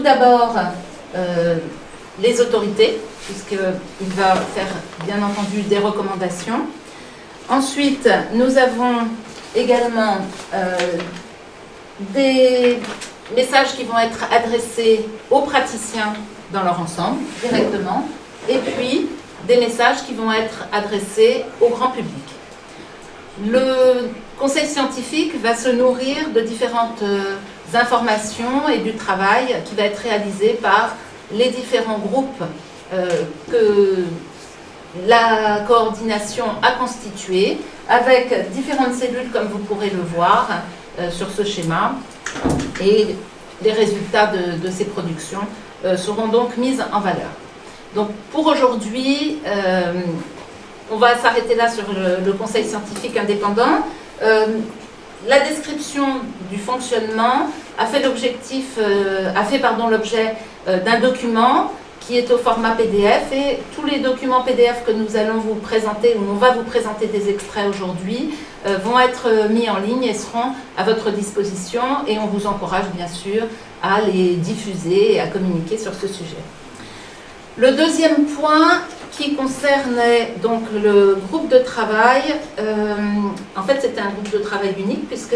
d'abord les autorités, puisqu'il va faire bien entendu des recommandations. Ensuite, nous avons également des messages qui vont être adressés aux praticiens dans leur ensemble, directement, et puis des messages qui vont être adressés au grand public. Le conseil scientifique va se nourrir de différentes informations et du travail qui va être réalisé par les différents groupes que la coordination a constitués, avec différentes cellules comme vous pourrez le voir sur ce schéma, et les résultats de ces productions seront donc mis en valeur. Donc pour aujourd'hui, on va s'arrêter là sur le conseil scientifique indépendant. La description du fonctionnement a fait l'objet d'un document qui est au format PDF, et tous les documents PDF que nous allons vous présenter, ou on va vous présenter des extraits aujourd'hui, vont être mis en ligne et seront à votre disposition, et on vous encourage bien sûr à les diffuser et à communiquer sur ce sujet. Le deuxième point qui concernait donc le groupe de travail, en fait c'était un groupe de travail unique puisque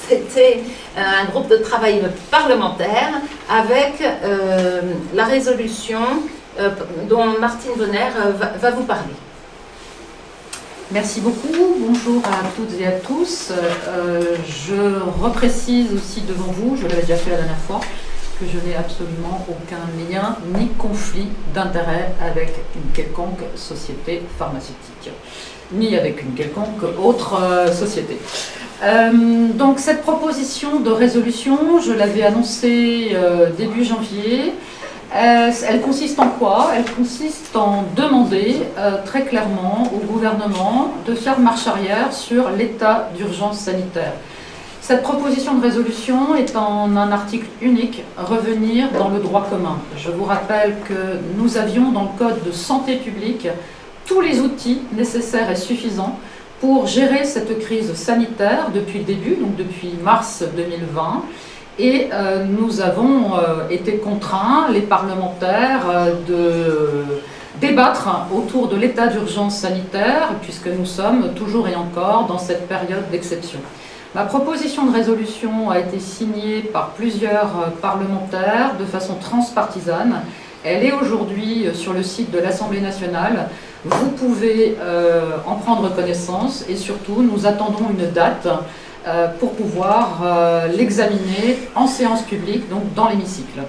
c'était un groupe de travail parlementaire avec la résolution dont Martine Bonner va vous parler. Merci beaucoup, bonjour à toutes et à tous. Je reprécise aussi devant vous, je l'avais déjà fait la dernière fois, que je n'ai absolument aucun lien ni conflit d'intérêt avec une quelconque société pharmaceutique, ni avec une quelconque autre société. Donc cette proposition de résolution, je l'avais annoncée début janvier. Elle consiste en quoi? Elle consiste en demander très clairement au gouvernement de faire marche arrière sur l'état d'urgence sanitaire. Cette proposition de résolution est en un article unique, revenir dans le droit commun. Je vous rappelle que nous avions dans le Code de santé publique tous les outils nécessaires et suffisants pour gérer cette crise sanitaire depuis le début, donc depuis mars 2020. Et nous avons été contraints, les parlementaires, de débattre autour de l'état d'urgence sanitaire, puisque nous sommes toujours et encore dans cette période d'exception. Ma proposition de résolution a été signée par plusieurs parlementaires de façon transpartisane. Elle est aujourd'hui sur le site de l'Assemblée nationale. Vous pouvez en prendre connaissance et surtout nous attendons une date pour pouvoir l'examiner en séance publique, donc dans l'hémicycle.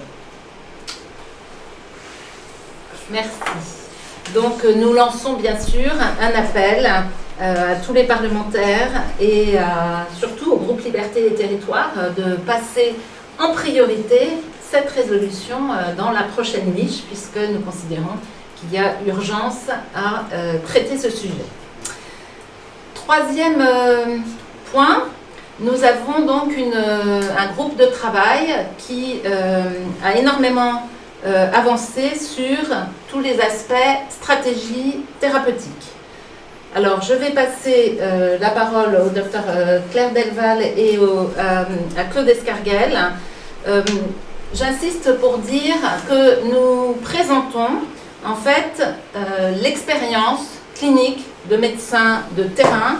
Merci. Donc nous lançons bien sûr un appel à tous les parlementaires et surtout au groupe Liberté et Territoires de passer en priorité cette résolution dans la prochaine niche, puisque nous considérons qu'il y a urgence à traiter ce sujet. Troisième point, nous avons donc un groupe de travail qui a énormément avancé sur tous les aspects stratégie thérapeutique. Alors, je vais passer la parole au docteur Claire Delval et à Claude Escarguel. J'insiste pour dire que nous présentons en fait l'expérience clinique de médecins de terrain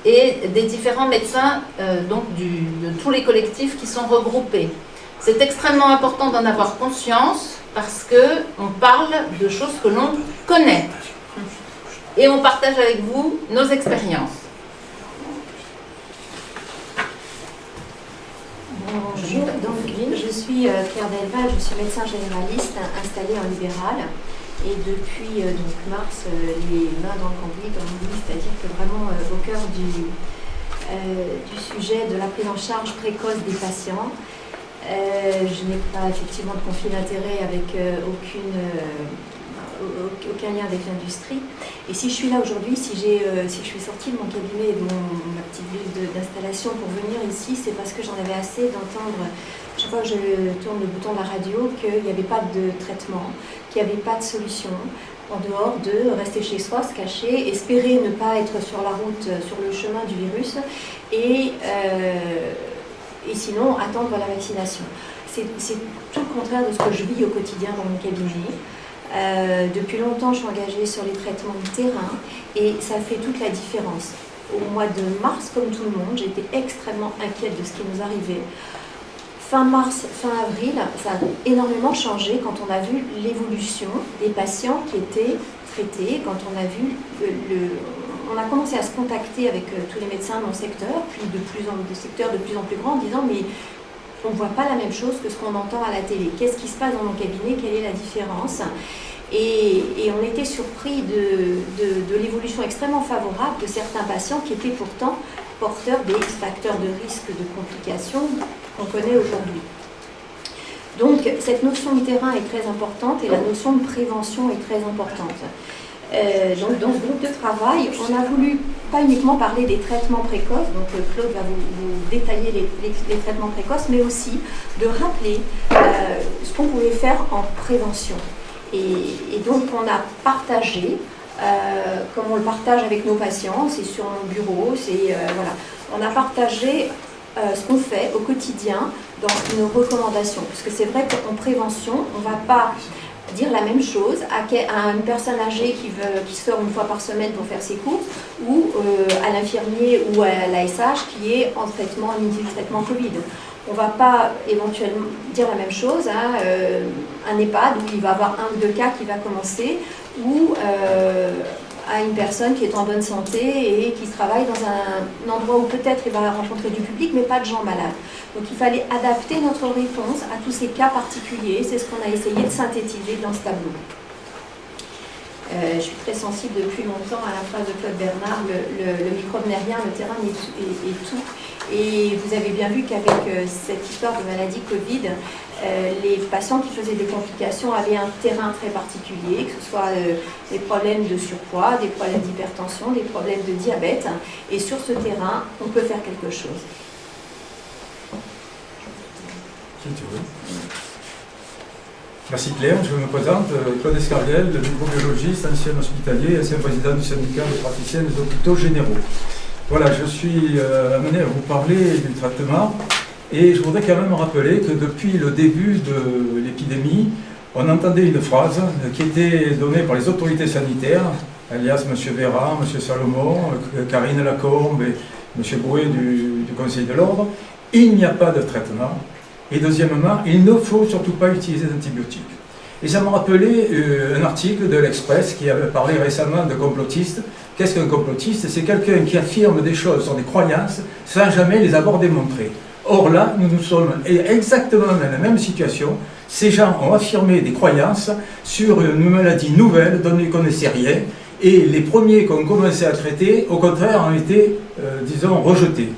et des différents médecins donc de tous les collectifs qui sont regroupés. C'est extrêmement important d'en avoir conscience parce qu'on parle de choses que l'on connaît. Et on partage avec vous nos expériences. Bonjour, donc je suis Claire Delval, je suis médecin généraliste installée en libéral. Et depuis donc mars, les mains dans le cambouis, comme on dit, c'est-à-dire que vraiment au cœur du sujet de la prise en charge précoce des patients. Je n'ai pas effectivement de conflit d'intérêt avec aucun lien avec l'industrie. Et si je suis là aujourd'hui, si je suis sortie de mon cabinet et de ma petite ville d'installation pour venir ici, c'est parce que j'en avais assez d'entendre, chaque fois que je tourne le bouton de la radio, qu'il n'y avait pas de traitement, qu'il n'y avait pas de solution, en dehors de rester chez soi, se cacher, espérer ne pas être sur la route, sur le chemin du virus, et sinon attendre la vaccination. C'est toute le contraire de ce que je vis au quotidien dans mon cabinet. Depuis longtemps, je suis engagée sur les traitements de terrain et ça fait toute la différence. Au mois de mars, comme tout le monde, j'étais extrêmement inquiète de ce qui nous arrivait. Fin mars, fin avril, ça a énormément changé quand on a vu l'évolution des patients qui étaient traités, quand on a vu on a commencé à se contacter avec tous les médecins de mon secteur, puis des secteurs de plus en plus grands, en disant mais on ne voit pas la même chose que ce qu'on entend à la télé. Qu'est-ce qui se passe dans mon cabinet? Quelle est la différence? Et on était surpris de l'évolution extrêmement favorable de certains patients qui étaient pourtant porteurs des facteurs de risque de complications qu'on connaît aujourd'hui. Donc cette notion de terrain est très importante et la notion de prévention est très importante. Donc dans ce groupe de travail, on a voulu pas uniquement parler des traitements précoces, donc Claude va vous détailler les traitements précoces, mais aussi de rappeler ce qu'on pouvait faire en prévention. Et donc on a partagé, comme on le partage avec nos patients, c'est sur mon bureau, voilà. On a partagé ce qu'on fait au quotidien dans nos recommandations, parce que c'est vrai qu'en prévention, on ne va pas dire la même chose à une personne âgée qui sort une fois par semaine pour faire ses courses ou à l'infirmier ou à l'ASH qui est en traitement, en traitement Covid. On ne va pas éventuellement dire la même chose à un EHPAD où il va y avoir 1 ou 2 cas qui va commencer ou à une personne qui est en bonne santé et qui travaille dans un endroit où peut-être il va rencontrer du public mais pas de gens malades. Donc il fallait adapter notre réponse à tous ces cas particuliers, c'est ce qu'on a essayé de synthétiser dans ce tableau. Je suis très sensible depuis longtemps à la phrase de Claude Bernard, le microbe n'est rien, le terrain est tout. Et vous avez bien vu qu'avec cette histoire de maladie Covid, les patients qui faisaient des complications avaient un terrain très particulier, que ce soit des problèmes de surpoids, des problèmes d'hypertension, des problèmes de diabète. Et sur ce terrain, on peut faire quelque chose. Merci Claire, je me présente, Claude Escarguel, microbiologiste, ancien hospitalier, ancien président du syndicat des praticiens des hôpitaux généraux. Voilà, je suis amené à vous parler du traitement et je voudrais quand même rappeler que depuis le début de l'épidémie, on entendait une phrase qui était donnée par les autorités sanitaires, alias M. Véran, M. Salomon, Karine Lacombe et M. Brouet du Conseil de l'Ordre, il n'y a pas de traitement. Et deuxièmement, il ne faut surtout pas utiliser d'antibiotiques. Et ça m'a rappelé un article de l'Express qui avait parlé récemment de complotistes. Qu'est-ce qu'un complotiste? C'est quelqu'un qui affirme des choses sur des croyances sans jamais les avoir démontrées. Or là, nous sommes exactement dans la même situation. Ces gens ont affirmé des croyances sur une maladie nouvelle dont ils ne connaissaient rien. Et les premiers qui ont commencé à traiter, au contraire, ont été, disons, rejetés.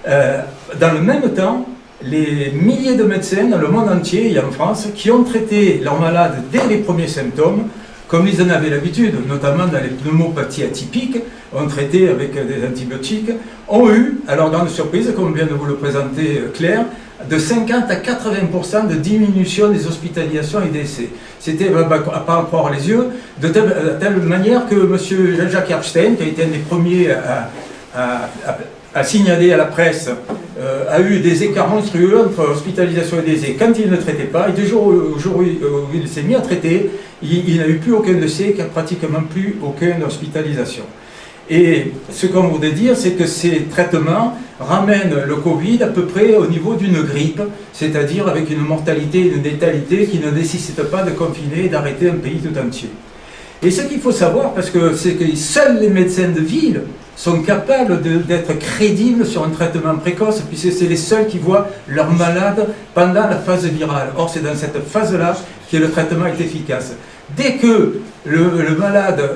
Dans le même temps, les milliers de médecins dans le monde entier et en France qui ont traité leurs malades dès les premiers symptômes, comme ils en avaient l'habitude, notamment dans les pneumopathies atypiques, ont traité avec des antibiotiques, ont eu, alors grande surprise, comme vient de vous le présenter Claire, de 50 à 80% de diminution des hospitalisations et décès. C'était à pas en croire les yeux, de telle manière que M. Jean-Jacques Epstein, qui a été un des premiers à signaler à la presse, a eu des écarts monstrueux entre hospitalisation et décès quand il ne traitait pas, et du jour où il s'est mis à traiter, il n'a eu plus aucun décès, pratiquement plus aucune hospitalisation. Et ce qu'on voudrait dire, c'est que ces traitements ramènent le Covid à peu près au niveau d'une grippe, c'est-à-dire avec une mortalité et une létalité qui ne nécessite pas de confiner et d'arrêter un pays tout entier. Et ce qu'il faut savoir, parce que c'est que seuls les médecins de ville sont capables d'être crédibles sur un traitement précoce, puisque c'est les seuls qui voient leurs malades pendant la phase virale. Or, c'est dans cette phase-là que le traitement est efficace. Dès que le malade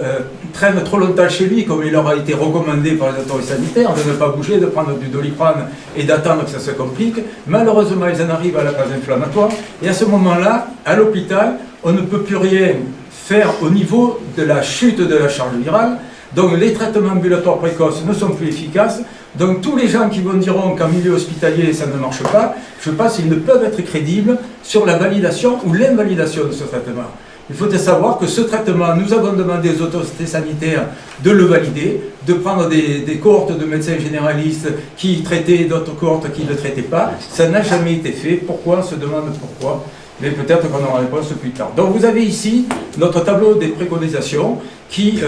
traîne trop longtemps chez lui, comme il leur a été recommandé par les autorités sanitaires, de ne pas bouger, de prendre du Doliprane et d'attendre que ça se complique, malheureusement, ils en arrivent à la phase inflammatoire. Et à ce moment-là, à l'hôpital, on ne peut plus rien faire au niveau de la chute de la charge virale. Donc les traitements ambulatoires précoces ne sont plus efficaces. Donc tous les gens qui vous diront qu'en milieu hospitalier ça ne marche pas, je pense qu'ils ne peuvent être crédibles sur la validation ou l'invalidation de ce traitement. Il faut savoir que ce traitement, nous avons demandé aux autorités sanitaires de le valider, de prendre des cohortes de médecins généralistes qui traitaient d'autres cohortes qui ne traitaient pas. Ça n'a jamais été fait. Pourquoi? On se demande pourquoi. mais peut-être qu'on aura la réponse plus tard. Donc vous avez ici notre tableau des préconisations qui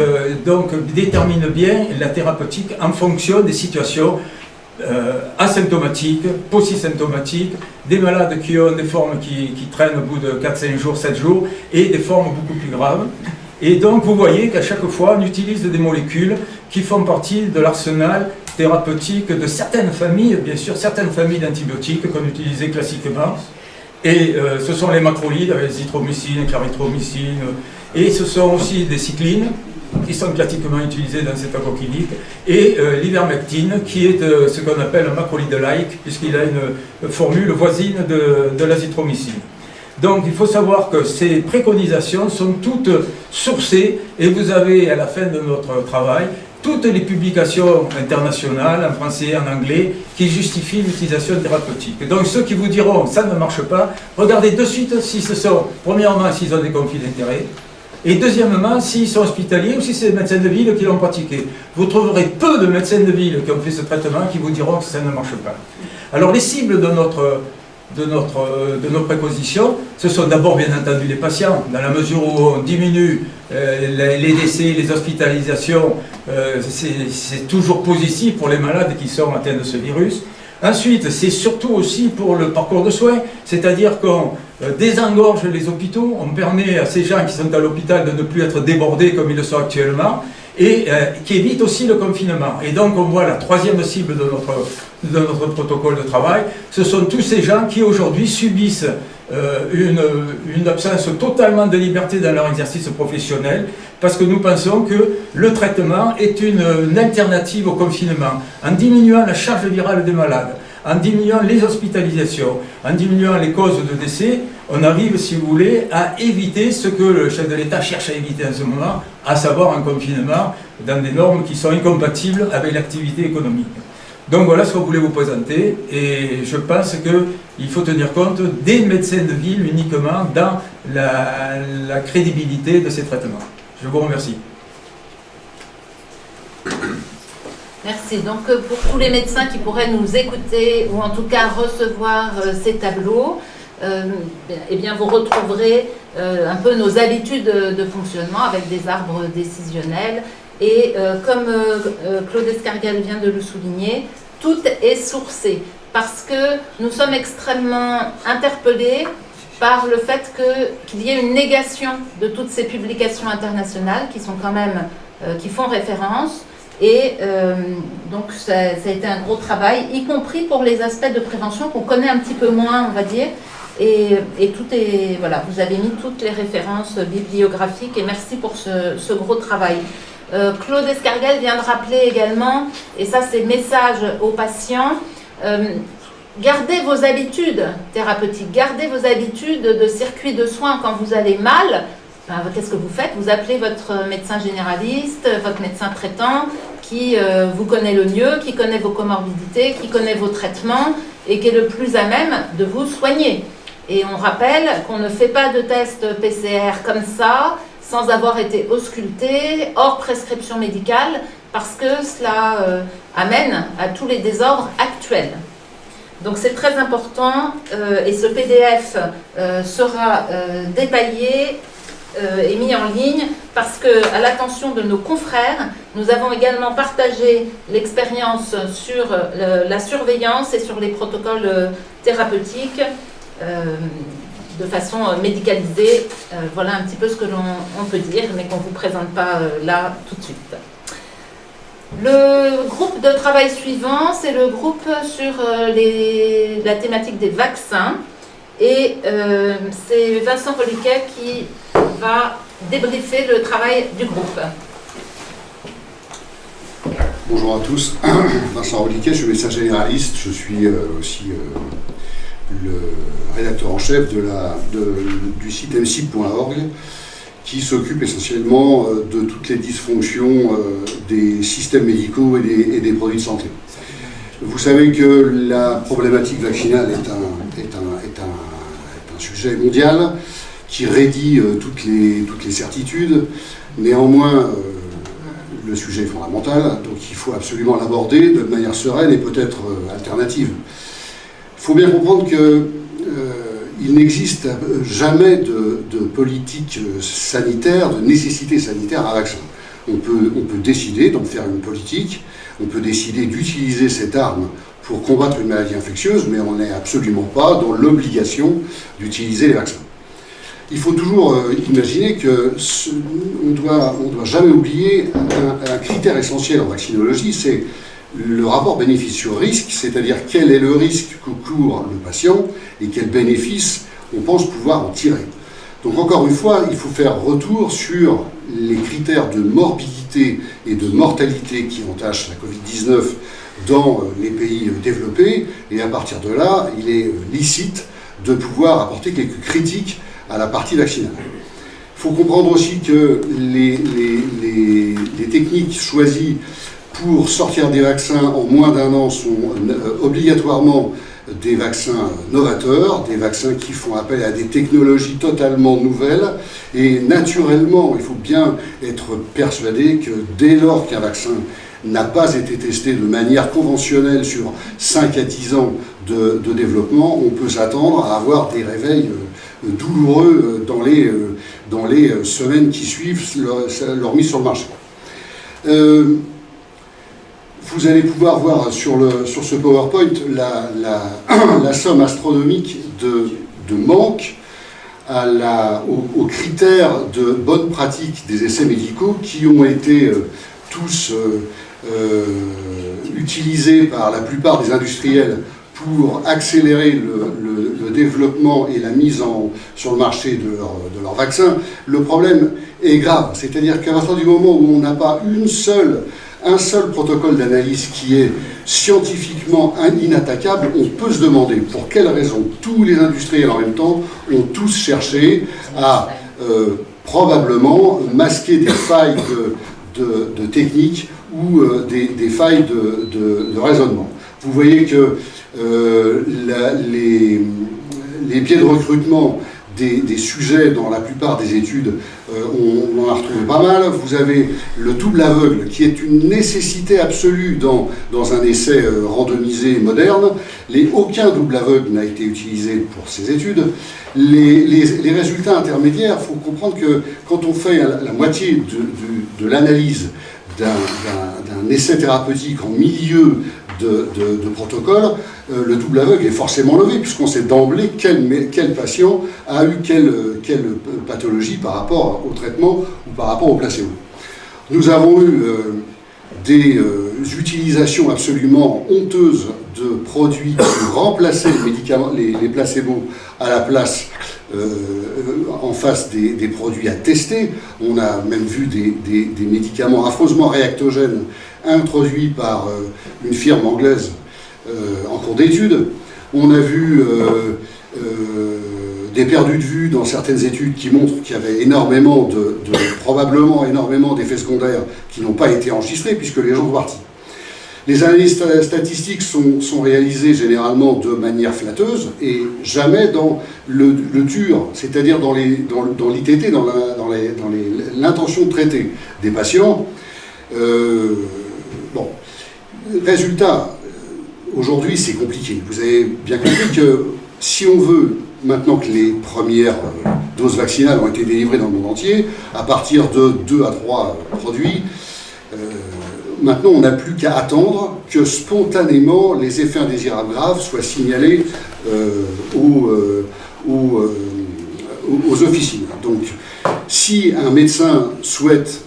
donc détermine bien la thérapeutique en fonction des situations asymptomatiques, post-symptomatiques, des malades qui ont des formes qui traînent au bout de 4, 5 jours, 7 jours, et des formes beaucoup plus graves. Et donc vous voyez qu'à chaque fois on utilise des molécules qui font partie de l'arsenal thérapeutique de certaines familles, bien sûr certaines familles d'antibiotiques qu'on utilisait classiquement. Et ce sont les macrolides avec l'azithromycine, clarithromycine, et ce sont aussi des cyclines qui sont classiquement utilisées dans cette clinique, et l'ivermectine qui est ce qu'on appelle un macrolide-like puisqu'il a une formule voisine de l'azithromycine. Donc il faut savoir que ces préconisations sont toutes sourcées et vous avez à la fin de notre travail toutes les publications internationales en français et en anglais qui justifient l'utilisation thérapeutique. Donc ceux qui vous diront ça ne marche pas, regardez de suite si ce sont, premièrement s'ils ont des conflits d'intérêts, et deuxièmement s'ils sont hospitaliers ou si c'est des médecins de ville qui l'ont pratiqué. Vous trouverez peu de médecins de ville qui ont fait ce traitement qui vous diront que ça ne marche pas. Alors les cibles de nos préconisations, ce sont d'abord bien entendu les patients, dans la mesure où on diminue les décès, les hospitalisations, c'est toujours positif pour les malades qui sont atteints de ce virus. Ensuite, c'est surtout aussi pour le parcours de soins, c'est-à-dire qu'on désengorge les hôpitaux, on permet à ces gens qui sont à l'hôpital de ne plus être débordés comme ils le sont actuellement, et qui évite aussi le confinement. Et donc on voit la troisième cible de notre protocole de travail, ce sont tous ces gens qui aujourd'hui subissent une absence totalement de liberté dans leur exercice professionnel, parce que nous pensons que le traitement est une alternative au confinement, en diminuant la charge virale des malades, en diminuant les hospitalisations, en diminuant les causes de décès, on arrive, si vous voulez, à éviter ce que le chef de l'État cherche à éviter en ce moment, à savoir un confinement dans des normes qui sont incompatibles avec l'activité économique. Donc voilà ce qu'on voulait vous présenter, et je pense qu'il faut tenir compte des médecins de ville uniquement dans la crédibilité de ces traitements. Je vous remercie. Merci. Donc pour tous les médecins qui pourraient nous écouter ou en tout cas recevoir ces tableaux, eh bien vous retrouverez un peu nos habitudes de fonctionnement avec des arbres décisionnels. Et comme Claude Escarguel vient de le souligner, tout est sourcé parce que nous sommes extrêmement interpellés par le fait qu'il y ait une négation de toutes ces publications internationales qui sont quand même, qui font référence. Et donc ça a été un gros travail, y compris pour les aspects de prévention qu'on connaît un petit peu moins, on va dire. Et tout est, voilà, vous avez mis toutes les références bibliographiques et merci pour ce gros travail. Claude Escarguel vient de rappeler également, et ça c'est message aux patients, gardez vos habitudes thérapeutiques, gardez vos habitudes de circuit de soins quand vous allez mal. Qu'est-ce que vous faites? Vous appelez votre médecin généraliste, votre médecin traitant, qui vous connaît le mieux, qui connaît vos comorbidités, qui connaît vos traitements et qui est le plus à même de vous soigner. Et on rappelle qu'on ne fait pas de test PCR comme ça, sans avoir été ausculté, hors prescription médicale, parce que cela amène à tous les désordres actuels. Donc c'est très important et ce PDF sera détaillé et mis en ligne parce que, à l'attention de nos confrères, nous avons également partagé l'expérience sur la surveillance et sur les protocoles thérapeutiques de façon médicalisée. Voilà un petit peu ce que l'on peut dire, mais qu'on ne vous présente pas là tout de suite. Le groupe de travail suivant, c'est le groupe sur la thématique des vaccins. Et c'est Vincent Reliquet qui va débriefer le travail du groupe. Bonjour à tous, Vincent Reliquet, je suis médecin généraliste, je suis aussi le rédacteur en chef du site msip.org qui s'occupe essentiellement de toutes les dysfonctions des systèmes médicaux et des produits de santé. Vous savez que la problématique vaccinale est un sujet mondial qui raidit toutes les certitudes. Néanmoins, le sujet est fondamental, donc il faut absolument l'aborder de manière sereine et peut-être alternative. Il faut bien comprendre qu'il il n'existe jamais de politique sanitaire, de nécessité sanitaire à un vaccin. On peut décider d'en faire une politique, on peut décider d'utiliser cette arme pour combattre une maladie infectieuse, mais on n'est absolument pas dans l'obligation d'utiliser les vaccins. Il faut toujours imaginer qu'on ne doit jamais oublier un critère essentiel en vaccinologie, c'est le rapport bénéfice-risque, c'est-à-dire quel est le risque que court le patient et quel bénéfice on pense pouvoir en tirer. Donc encore une fois, il faut faire retour sur les critères de morbidité et de mortalité qui entachent la Covid-19 dans les pays développés, et à partir de là, il est licite de pouvoir apporter quelques critiques à la partie vaccinale. Il faut comprendre aussi que les techniques choisies pour sortir des vaccins en moins d'un an sont obligatoirement des vaccins novateurs, des vaccins qui font appel à des technologies totalement nouvelles, et naturellement, il faut bien être persuadé que dès lors qu'un vaccin n'a pas été testé de manière conventionnelle sur 5 à 10 ans de développement, on peut s'attendre à avoir des réveils douloureux dans les semaines qui suivent leur mise sur le marché. Vous allez pouvoir voir sur ce PowerPoint la somme astronomique de manque aux critères de bonne pratique des essais médicaux qui ont été tous utilisés par la plupart des industriels pour accélérer le développement et la mise sur le marché de leurs vaccins. Le problème est grave, c'est-à-dire qu'à partir du moment où on n'a pas un seul protocole d'analyse qui est scientifiquement inattaquable, on peut se demander pour quelles raisons tous les industriels en même temps ont tous cherché à probablement masquer des failles de technique ou des failles de raisonnement. Vous voyez que les biais de recrutement des sujets dans la plupart des études, on en a retrouvé pas mal. Vous avez le double aveugle qui est une nécessité absolue dans un essai randomisé moderne. Aucun double aveugle n'a été utilisé pour ces études. Les résultats intermédiaires, il faut comprendre que quand on fait la moitié de l'analyse d'un essai thérapeutique en milieu de protocole, le double aveugle est forcément levé, puisqu'on sait d'emblée quel patient a eu quelle pathologie par rapport au traitement ou par rapport au placebo. Nous avons eu des utilisations absolument honteuses de produits qui remplaçaient les médicaments, les placebos à la place en face des produits à tester. On a même vu des médicaments affreusement réactogènes introduits par une firme anglaise en cours d'étude. On a vu des perdus de vue dans certaines études qui montrent qu'il y avait probablement énormément d'effets secondaires qui n'ont pas été enregistrés puisque les gens sont partis. Les analyses statistiques sont réalisées généralement de manière flatteuse et jamais dans le dur, c'est-à-dire dans l'ITT, dans l'intention de traiter des patients. Bon, résultat, aujourd'hui c'est compliqué. Vous avez bien compris que si on veut, maintenant que les premières doses vaccinales ont été délivrées dans le monde entier, à partir de 2 à 3 produits, maintenant on n'a plus qu'à attendre que spontanément les effets indésirables graves soient signalés aux officines. Donc si un médecin souhaite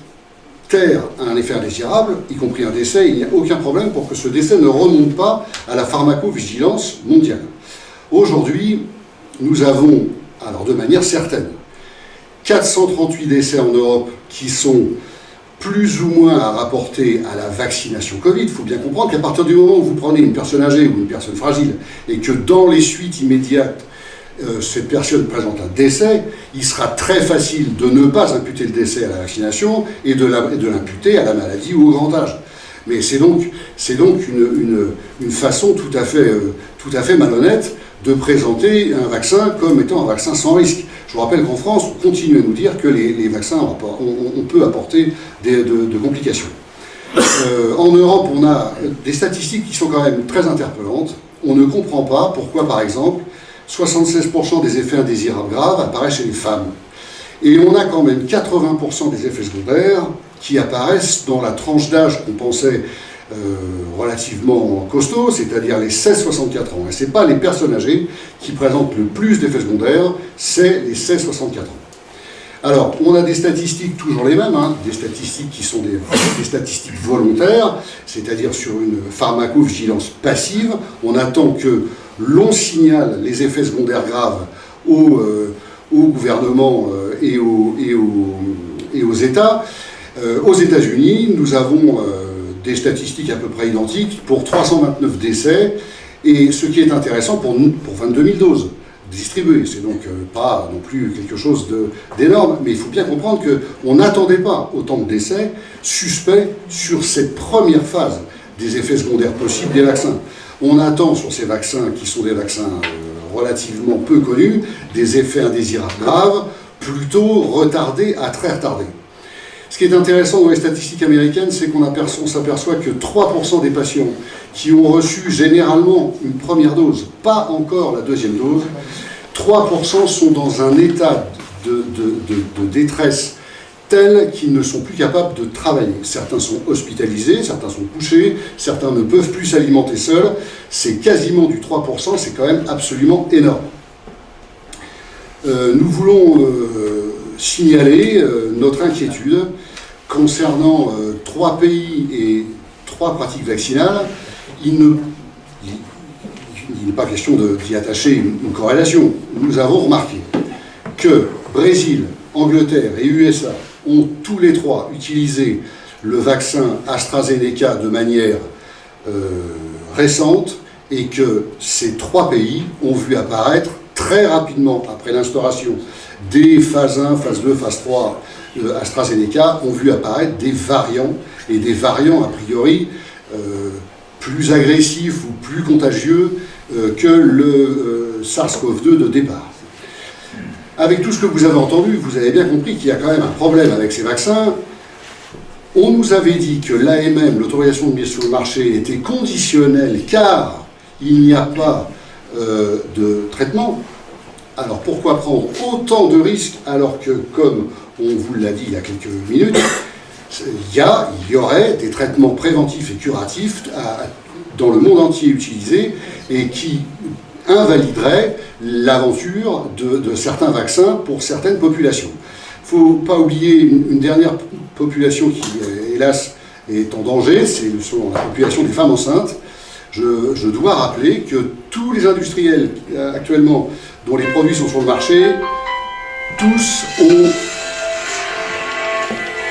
taire un effet indésirable, y compris un décès, il n'y a aucun problème pour que ce décès ne remonte pas à la pharmacovigilance mondiale. Aujourd'hui, nous avons, alors de manière certaine, 438 décès en Europe qui sont plus ou moins à rapporter à la vaccination Covid. Il faut bien comprendre qu'à partir du moment où vous prenez une personne âgée ou une personne fragile et que dans les suites immédiates, cette personne présente un décès, il sera très facile de ne pas imputer le décès à la vaccination et de l'imputer à la maladie ou au grand âge. Mais c'est donc une façon tout à fait malhonnête de présenter un vaccin comme étant un vaccin sans risque. Je vous rappelle qu'en France, on continue à nous dire que les vaccins, on peut apporter de complications. En Europe, on a des statistiques qui sont quand même très interpellantes. On ne comprend pas pourquoi, par exemple, 76% des effets indésirables graves apparaissent chez les femmes. Et on a quand même 80% des effets secondaires qui apparaissent dans la tranche d'âge qu'on pensait relativement costaud, c'est-à-dire les 16-64 ans. Et ce n'est pas les personnes âgées qui présentent le plus d'effets secondaires, c'est les 16-64 ans. Alors, on a des statistiques toujours les mêmes, des statistiques qui sont des statistiques volontaires, c'est-à-dire sur une pharmacovigilance passive. On attend que l'on signale les effets secondaires graves au gouvernement et aux États. Aux États-Unis, nous avons des statistiques à peu près identiques pour 329 décès, et ce qui est intéressant pour 22 000 doses distribuées. C'est donc pas non plus quelque chose d'énorme, mais il faut bien comprendre qu'on n'attendait pas autant de décès suspects sur cette première phase des effets secondaires possibles des vaccins. On attend sur ces vaccins, qui sont des vaccins relativement peu connus, des effets indésirables graves, plutôt retardés à très retardés. Ce qui est intéressant dans les statistiques américaines, c'est qu'on s'aperçoit que 3% des patients qui ont reçu généralement une première dose, pas encore la deuxième dose, 3% sont dans un état de détresse tel qu'ils ne sont plus capables de travailler. Certains sont hospitalisés, certains sont couchés, certains ne peuvent plus s'alimenter seuls. C'est quasiment du 3%, c'est quand même absolument énorme. Nous voulons signaler notre inquiétude concernant 3 pays et 3 pratiques vaccinales. Il n'est pas question d'y attacher une corrélation. Nous avons remarqué que Brésil, Angleterre et USA ont tous les 3 utilisé le vaccin AstraZeneca de manière récente, et que ces 3 pays ont vu apparaître très rapidement après l'instauration des phases 1, phase 2, phase 3 AstraZeneca, ont vu apparaître des variants, et des variants a priori plus agressifs ou plus contagieux que le SARS-CoV-2 de départ. Avec tout ce que vous avez entendu, vous avez bien compris qu'il y a quand même un problème avec ces vaccins. On nous avait dit que l'AMM, l'autorisation de mise sur le marché, était conditionnelle car il n'y a pas de traitement. Alors pourquoi prendre autant de risques alors que, comme on vous l'a dit il y a quelques minutes, il y aurait des traitements préventifs et curatifs dans le monde entier utilisés, et qui invaliderait l'aventure de certains vaccins pour certaines populations. Il ne faut pas oublier une dernière population qui, hélas, est en danger, c'est la population des femmes enceintes. Je dois rappeler que tous les industriels actuellement dont les produits sont sur le marché,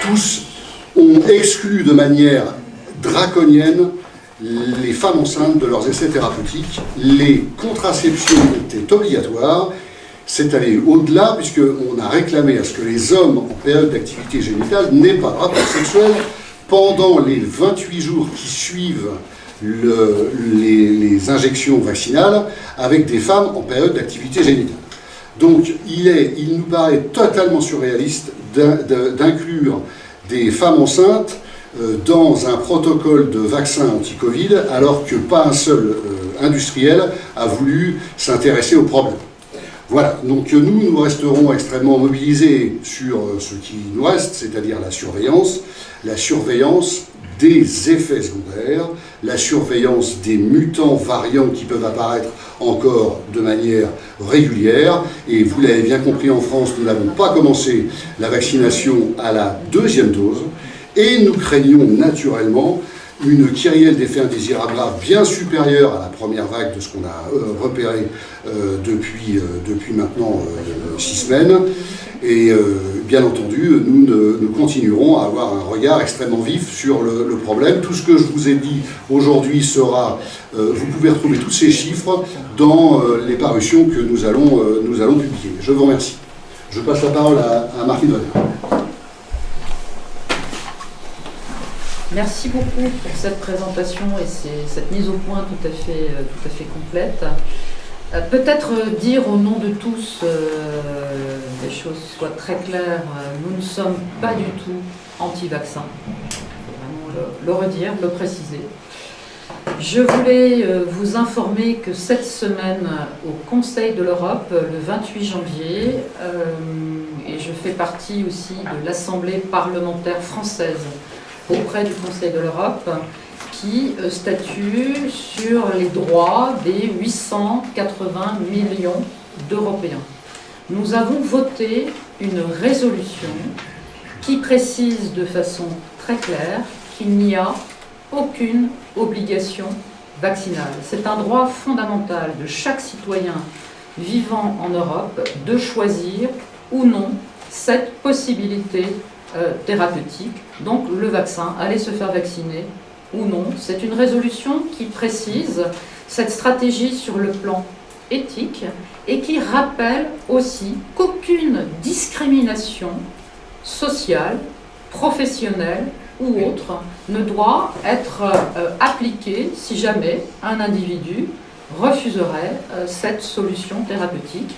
tous ont exclu de manière draconienne les femmes enceintes de leurs essais thérapeutiques. Les contraceptions étaient obligatoires. C'est allé au-delà, puisqu'on a réclamé à ce que les hommes en période d'activité génitale n'aient pas de rapport sexuel pendant les 28 jours qui suivent les injections vaccinales avec des femmes en période d'activité génitale. Donc il nous paraît totalement surréaliste d'inclure des femmes enceintes dans un protocole de vaccin anti-Covid, alors que pas un seul industriel a voulu s'intéresser au problème. Voilà, donc nous resterons extrêmement mobilisés sur ce qui nous reste, c'est-à-dire la surveillance des effets secondaires, la surveillance des mutants variants qui peuvent apparaître encore de manière régulière. Et vous l'avez bien compris, en France, nous n'avons pas commencé la vaccination à la deuxième dose, et nous craignons naturellement une kyrielle d'effets indésirables graves bien supérieure à la première vague de ce qu'on a repéré depuis maintenant 6 semaines. Et bien entendu, nous continuerons à avoir un regard extrêmement vif sur le problème. Tout ce que je vous ai dit aujourd'hui sera... vous pouvez retrouver tous ces chiffres dans les parutions que nous allons publier. Je vous remercie. Je passe la parole à Martine Valère. Merci beaucoup pour cette présentation et cette mise au point tout à fait complète. Peut-être dire au nom de tous, les choses soient très claires, nous ne sommes pas du tout anti-vaccin. Il faut vraiment le redire, le préciser. Je voulais vous informer que cette semaine, au Conseil de l'Europe, le 28 janvier, et je fais partie aussi de l'Assemblée parlementaire française auprès du Conseil de l'Europe, qui statue sur les droits des 880 millions d'Européens. Nous avons voté une résolution qui précise de façon très claire qu'il n'y a aucune obligation vaccinale. C'est un droit fondamental de chaque citoyen vivant en Europe de choisir ou non cette possibilité thérapeutique, donc le vaccin, aller se faire vacciner ou non. C'est une résolution qui précise cette stratégie sur le plan éthique et qui rappelle aussi qu'aucune discrimination sociale, professionnelle ou autre ne doit être appliquée si jamais un individu refuserait cette solution thérapeutique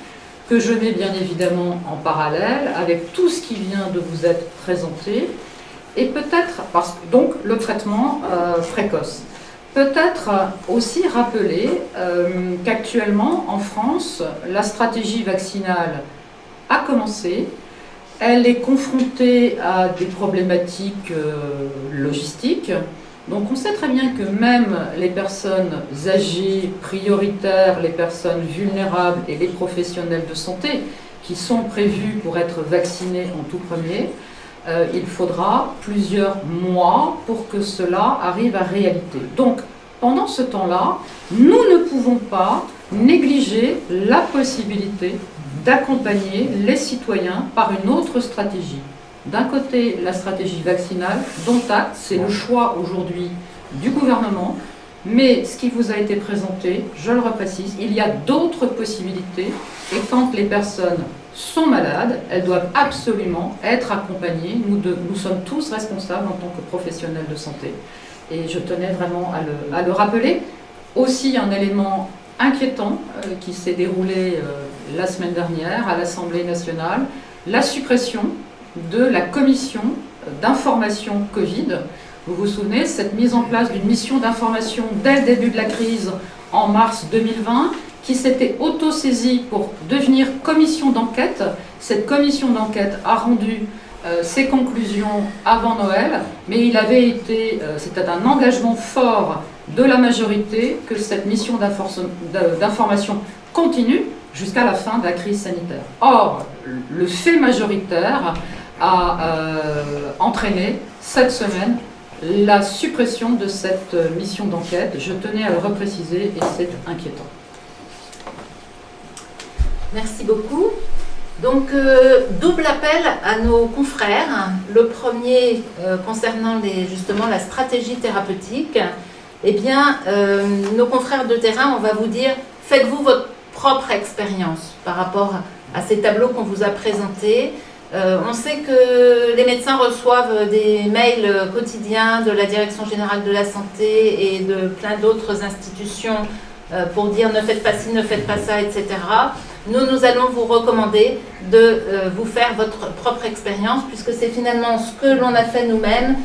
que je mets bien évidemment en parallèle avec tout ce qui vient de vous être présenté et peut-être, donc le traitement précoce. Peut-être aussi rappeler qu'actuellement en France, la stratégie vaccinale a commencé. Elle est confrontée à des problématiques logistiques. Donc on sait très bien que même les personnes âgées, prioritaires, les personnes vulnérables et les professionnels de santé qui sont prévus pour être vaccinés en tout premier, il faudra plusieurs mois pour que cela arrive à réalité. Donc pendant ce temps-là, nous ne pouvons pas négliger la possibilité d'accompagner les citoyens par une autre stratégie. D'un côté, la stratégie vaccinale, dont acte, c'est le choix aujourd'hui du gouvernement, mais ce qui vous a été présenté, je le reprécise, il y a d'autres possibilités, et quand les personnes sont malades, elles doivent absolument être accompagnées. Nous sommes tous responsables en tant que professionnels de santé, et je tenais vraiment à le rappeler. Aussi un élément inquiétant qui s'est déroulé la semaine dernière à l'Assemblée nationale, la suppression de la commission d'information Covid. Vous vous souvenez, cette mise en place d'une mission d'information dès le début de la crise en mars 2020, qui s'était auto-saisie pour devenir commission d'enquête. Cette commission d'enquête a rendu ses conclusions avant Noël, mais il avait été, c'était un engagement fort de la majorité que cette mission d'information continue jusqu'à la fin de la crise sanitaire. Or, le fait majoritaire a entraîné cette semaine la suppression de cette mission d'enquête. Je tenais à le repréciser et c'est inquiétant. Merci beaucoup. Donc, double appel à nos confrères. Le premier concernant justement la stratégie thérapeutique. Eh bien, nos confrères de terrain, on va vous dire, faites-vous votre propre expérience par rapport à ces tableaux qu'on vous a présentés. On sait que les médecins reçoivent des mails quotidiens de la Direction générale de la santé et de plein d'autres institutions pour dire ne faites pas ci, ne faites pas ça, etc. Nous allons vous recommander de vous faire votre propre expérience puisque c'est finalement ce que l'on a fait nous-mêmes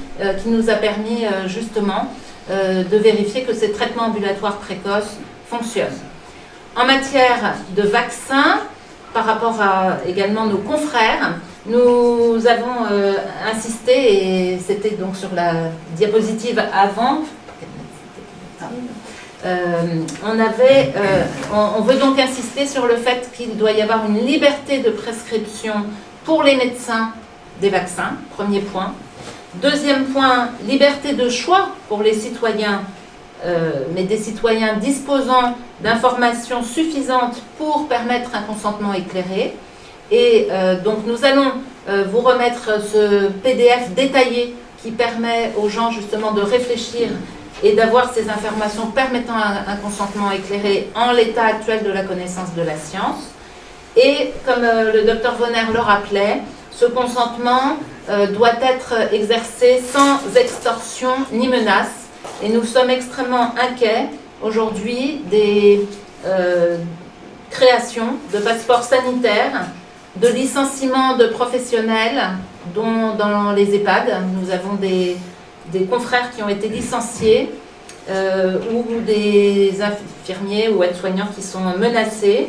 qui nous a permis justement de vérifier que ces traitements ambulatoires précoces fonctionnent. En matière de vaccins, par rapport à également nos confrères, nous avons insisté, et c'était donc sur la diapositive avant, on veut donc insister sur le fait qu'il doit y avoir une liberté de prescription pour les médecins des vaccins, premier point. Deuxième point, liberté de choix pour les citoyens, mais des citoyens disposant d'informations suffisantes pour permettre un consentement éclairé. Et donc nous allons vous remettre ce PDF détaillé qui permet aux gens justement de réfléchir et d'avoir ces informations permettant un consentement éclairé en l'état actuel de la connaissance de la science. Et comme le docteur Vonner le rappelait, ce consentement doit être exercé sans extorsion ni menace. Et nous sommes extrêmement inquiets aujourd'hui des créations de passeports sanitaires, de licenciements de professionnels, dont dans les EHPAD, nous avons des confrères qui ont été licenciés ou des infirmiers ou aides-soignants qui sont menacés.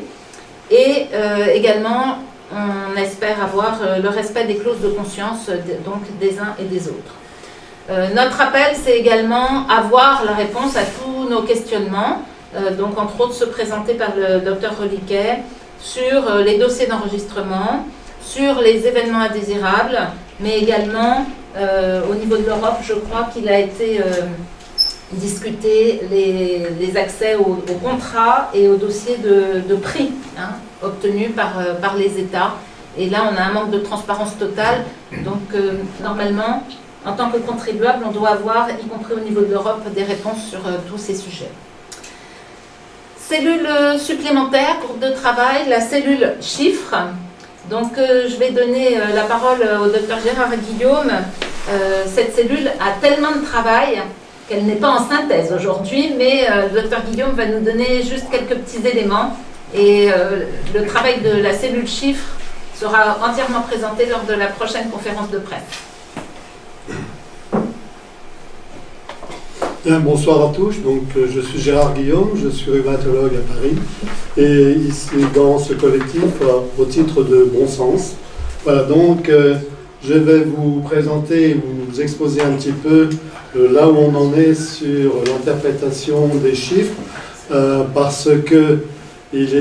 Et également, on espère avoir le respect des clauses de conscience donc des uns et des autres. Notre appel, c'est également avoir la réponse à tous nos questionnements, donc entre autres se présenter par le Dr Reliquet sur les dossiers d'enregistrement, sur les événements indésirables, mais également au niveau de l'Europe, je crois qu'il a été discuté les accès aux contrats et aux dossiers de prix obtenus par les États. Et là, on a un manque de transparence totale. Donc, normalement, en tant que contribuable, on doit avoir, y compris au niveau de l'Europe, des réponses sur tous ces sujets. Cellule supplémentaire, groupe de travail, la cellule chiffres. Donc, je vais donner la parole au Dr Gérard Guillaume. Cette cellule a tellement de travail qu'elle n'est pas en synthèse aujourd'hui, mais le Dr Guillaume va nous donner juste quelques petits éléments. Et le travail de la cellule chiffres sera entièrement présenté lors de la prochaine conférence de presse. Bien, bonsoir à tous, donc je suis Gérard Guillaume, je suis rhumatologue à Paris et ici dans ce collectif au titre de Bon Sens. Voilà, donc je vais vous présenter, vous exposer un petit peu là où on en est sur l'interprétation des chiffres parce que il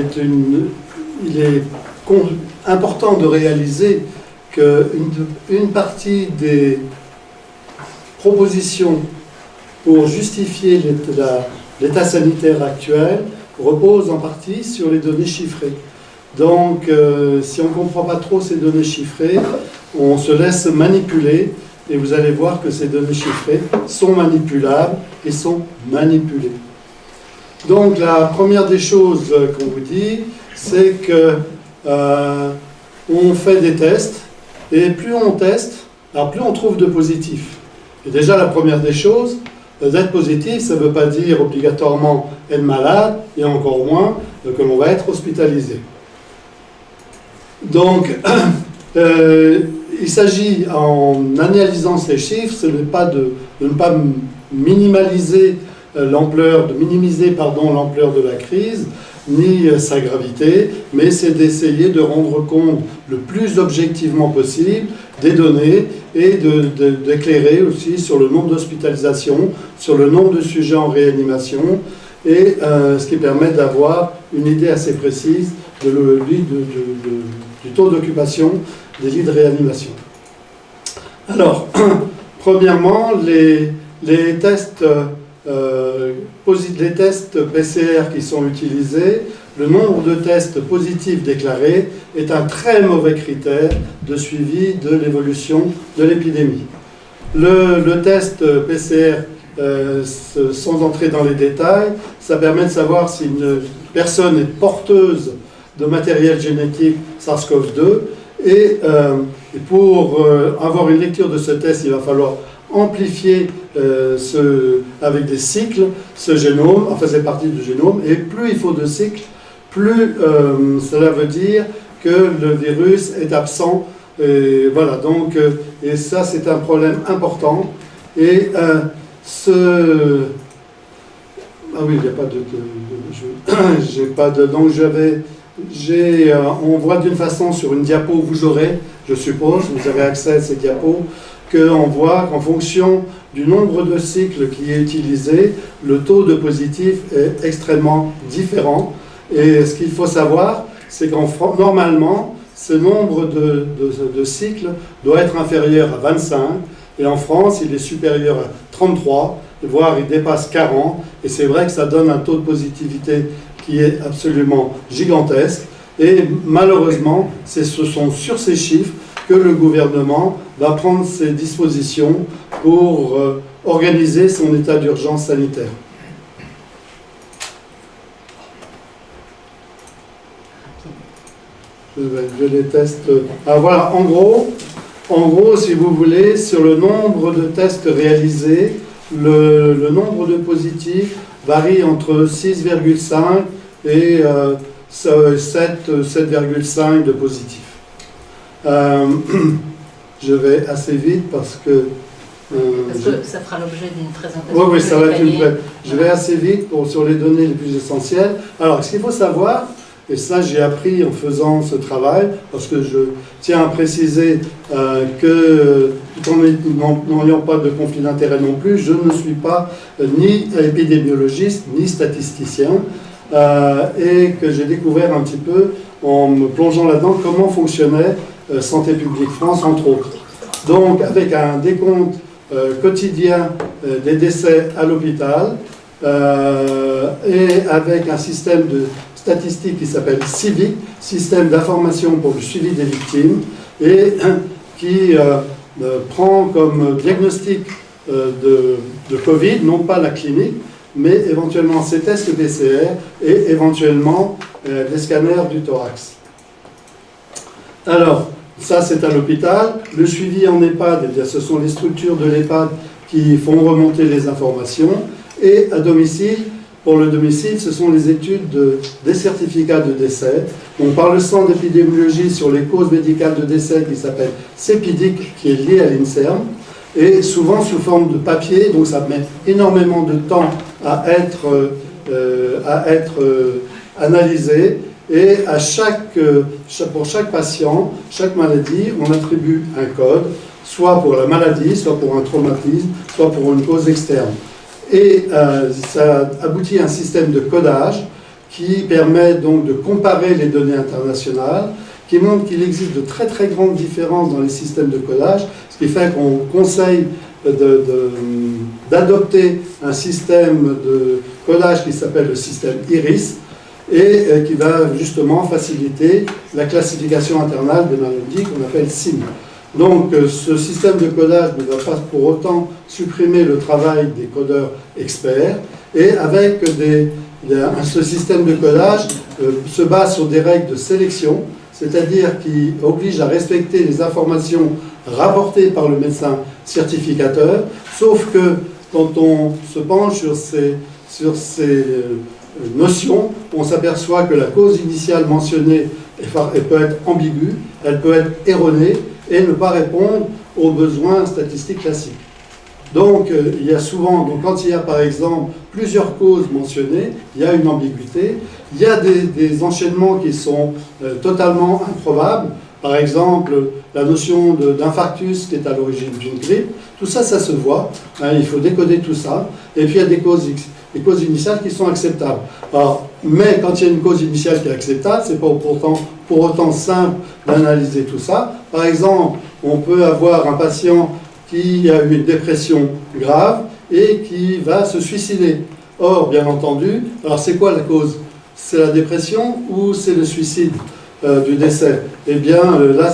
est important de réaliser qu'une partie des propositions pour justifier l'état sanitaire actuel repose en partie sur les données chiffrées. Donc, si on ne comprend pas trop ces données chiffrées, on se laisse manipuler et vous allez voir que ces données chiffrées sont manipulables et sont manipulées. Donc, la première des choses qu'on vous dit, c'est que on fait des tests et plus on teste, alors plus on trouve de positifs. Et déjà, la première des choses, d'être positif, ça ne veut pas dire obligatoirement être malade, et encore moins que l'on va être hospitalisé. Donc, il s'agit, en analysant ces chiffres, ce n'est pas de ne pas minimiser l'ampleur de la crise, ni sa gravité, mais c'est d'essayer de rendre compte le plus objectivement possible des données et d'éclairer aussi sur le nombre d'hospitalisations, sur le nombre de sujets en réanimation, et ce qui permet d'avoir une idée assez précise du taux d'occupation des lits de réanimation. Alors, premièrement, les tests PCR qui sont utilisés, le nombre de tests positifs déclarés est un très mauvais critère de suivi de l'évolution de l'épidémie. Le test PCR, sans entrer dans les détails, ça permet de savoir si une personne est porteuse de matériel génétique SARS-CoV-2 et pour avoir une lecture de ce test, il va falloir amplifier avec des cycles ce génome, enfin c'est partie du génome, et plus il faut de cycles, plus cela veut dire que le virus est absent. Et voilà, donc, et ça c'est un problème important. Et ah oui, il n'y a pas j'ai pas de. Donc on voit d'une façon sur une diapo, vous aurez, je suppose, vous avez accès à ces diapos, qu'on voit qu'en fonction du nombre de cycles qui est utilisé, le taux de positif est extrêmement différent. Et ce qu'il faut savoir, c'est normalement, ce nombre de cycles doit être inférieur à 25, et en France, il est supérieur à 33, voire il dépasse 40, et c'est vrai que ça donne un taux de positivité qui est absolument gigantesque, et malheureusement, ce sont sur ces chiffres que le gouvernement va prendre ses dispositions pour organiser son état d'urgence sanitaire. Je les teste. Ah, voilà, en gros, si vous voulez, sur le nombre de tests réalisés, le nombre de positifs varie entre 6,5 et 7,5 de positifs. Je vais assez vite parce que Parce que ça fera l'objet d'une présentation. Oui, ça va être je vais assez vite sur les données les plus essentielles. Alors, ce qu'il faut savoir, et ça j'ai appris en faisant ce travail, parce que je tiens à préciser que, tout en n'ayant pas de conflit d'intérêt non plus, je ne suis pas ni épidémiologiste, ni statisticien, et que j'ai découvert un petit peu, en me plongeant là-dedans, comment fonctionnait Santé publique France, entre autres. Donc, avec un décompte quotidien des décès à l'hôpital, et avec un système de statistique qui s'appelle CIVIC, Système d'information pour le suivi des victimes, et qui prend comme diagnostic de Covid, non pas la clinique, mais éventuellement ces tests PCR et éventuellement les scanners du thorax. Alors, ça c'est à l'hôpital. Le suivi en EHPAD, eh bien, ce sont les structures de l'EHPAD qui font remonter les informations. Et à domicile, pour le domicile, ce sont les études des certificats de décès. On parle le centre d'épidémiologie sur les causes médicales de décès qui s'appelle CEPIDIC, qui est lié à l'INSERM, et souvent sous forme de papier, donc ça met énormément de temps à être analysé. Et pour chaque patient, chaque maladie, on attribue un code, soit pour la maladie, soit pour un traumatisme, soit pour une cause externe. Et ça aboutit à un système de codage qui permet donc de comparer les données internationales, qui montre qu'il existe de très très grandes différences dans les systèmes de codage, ce qui fait qu'on conseille d'adopter un système de codage qui s'appelle le système IRIS, et qui va justement faciliter la classification internale des maladies qu'on appelle SIM. Donc ce système de codage ne va pas pour autant supprimer le travail des codeurs experts, et avec ce système de codage se base sur des règles de sélection, c'est-à-dire qui oblige à respecter les informations rapportées par le médecin certificateur, sauf que quand on se penche sur ces notions, on s'aperçoit que la cause initiale mentionnée elle peut être ambiguë, elle peut être erronée et ne pas répondre aux besoins statistiques classiques. Donc, il y a souvent, quand il y a par exemple plusieurs causes mentionnées, il y a une ambiguïté, il y a des enchaînements qui sont totalement improbables. Par exemple, la notion d'infarctus qui est à l'origine d'une grippe, tout ça, ça se voit, hein, il faut décoder tout ça, et puis il y a des causes initiales qui sont acceptables. Alors, mais quand il y a une cause initiale qui est acceptable, c'est pas pour autant simple d'analyser tout ça. Par exemple, on peut avoir un patient qui a eu une dépression grave et qui va se suicider. Or, bien entendu, alors c'est quoi la cause? C'est la dépression ou c'est le suicide du décès? Eh bien, là,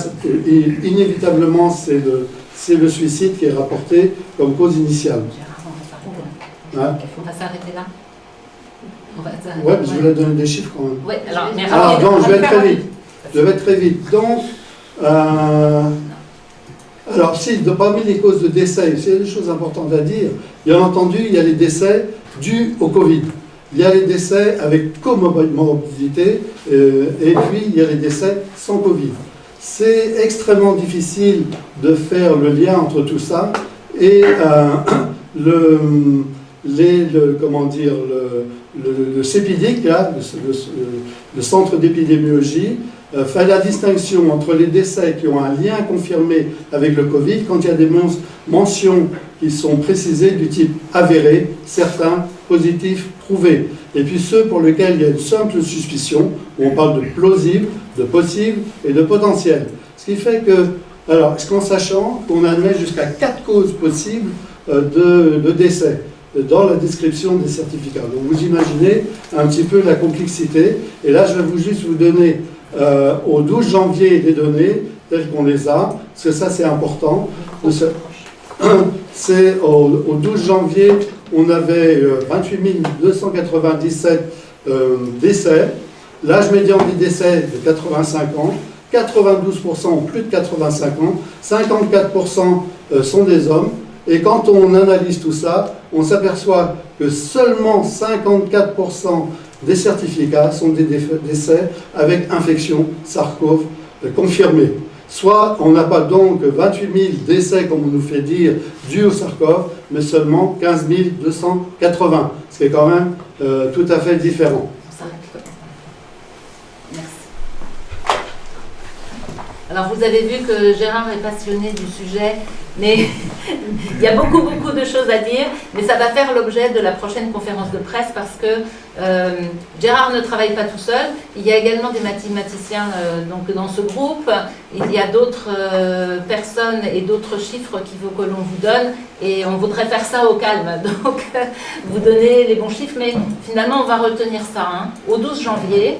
inévitablement, c'est le suicide qui est rapporté comme cause initiale. Hein? On va s'arrêter là. Oui, mais je voulais donner des chiffres quand même. Ouais, alors, mais non, je vais être très vite. Je vais être très vite. Donc, alors, parmi les causes de décès, il y a des choses importantes à dire. Bien entendu, il y a les décès dus au Covid. Il y a les décès avec comorbidité, et puis il y a les décès sans Covid. C'est extrêmement difficile de faire le lien entre tout ça, et le CEPIDIC, là, le centre d'épidémiologie, fait la distinction entre les décès qui ont un lien confirmé avec le Covid, quand il y a des mentions qui sont précisées du type avéré, certains, positifs, prouvés, et puis ceux pour lesquels il y a une simple suspicion, où on parle de plausible, de possible et de potentiel. Ce qui fait que, alors, en sachant qu'on admet jusqu'à 4 causes possibles de décès dans la description des certificats. Donc vous imaginez un petit peu la complexité, et là je vais juste vous donner au 12 janvier les données telles qu'on les a, parce que ça c'est important. C'est au 12 janvier, on avait 28 297 décès, l'âge médian des décès de 85 ans, 92% ont plus de 85 ans, 54% sont des hommes, et quand on analyse tout ça, on s'aperçoit que seulement 54% des certificats sont des décès avec infection SARS-CoV confirmée. Soit on n'a pas donc 28 000 décès, comme on nous fait dire, dus au SARS-CoV, mais seulement 15 280, ce qui est quand même tout à fait différent. Merci. Alors vous avez vu que Gérard est passionné du sujet, mais il y a beaucoup de choses à dire, mais ça va faire l'objet de la prochaine conférence de presse parce que Gérard ne travaille pas tout seul, il y a également des mathématiciens donc dans ce groupe, il y a d'autres personnes et d'autres chiffres qu'il faut que l'on vous donne et on voudrait faire ça au calme, donc vous donner les bons chiffres, mais finalement on va retenir ça. Hein. Au 12 janvier,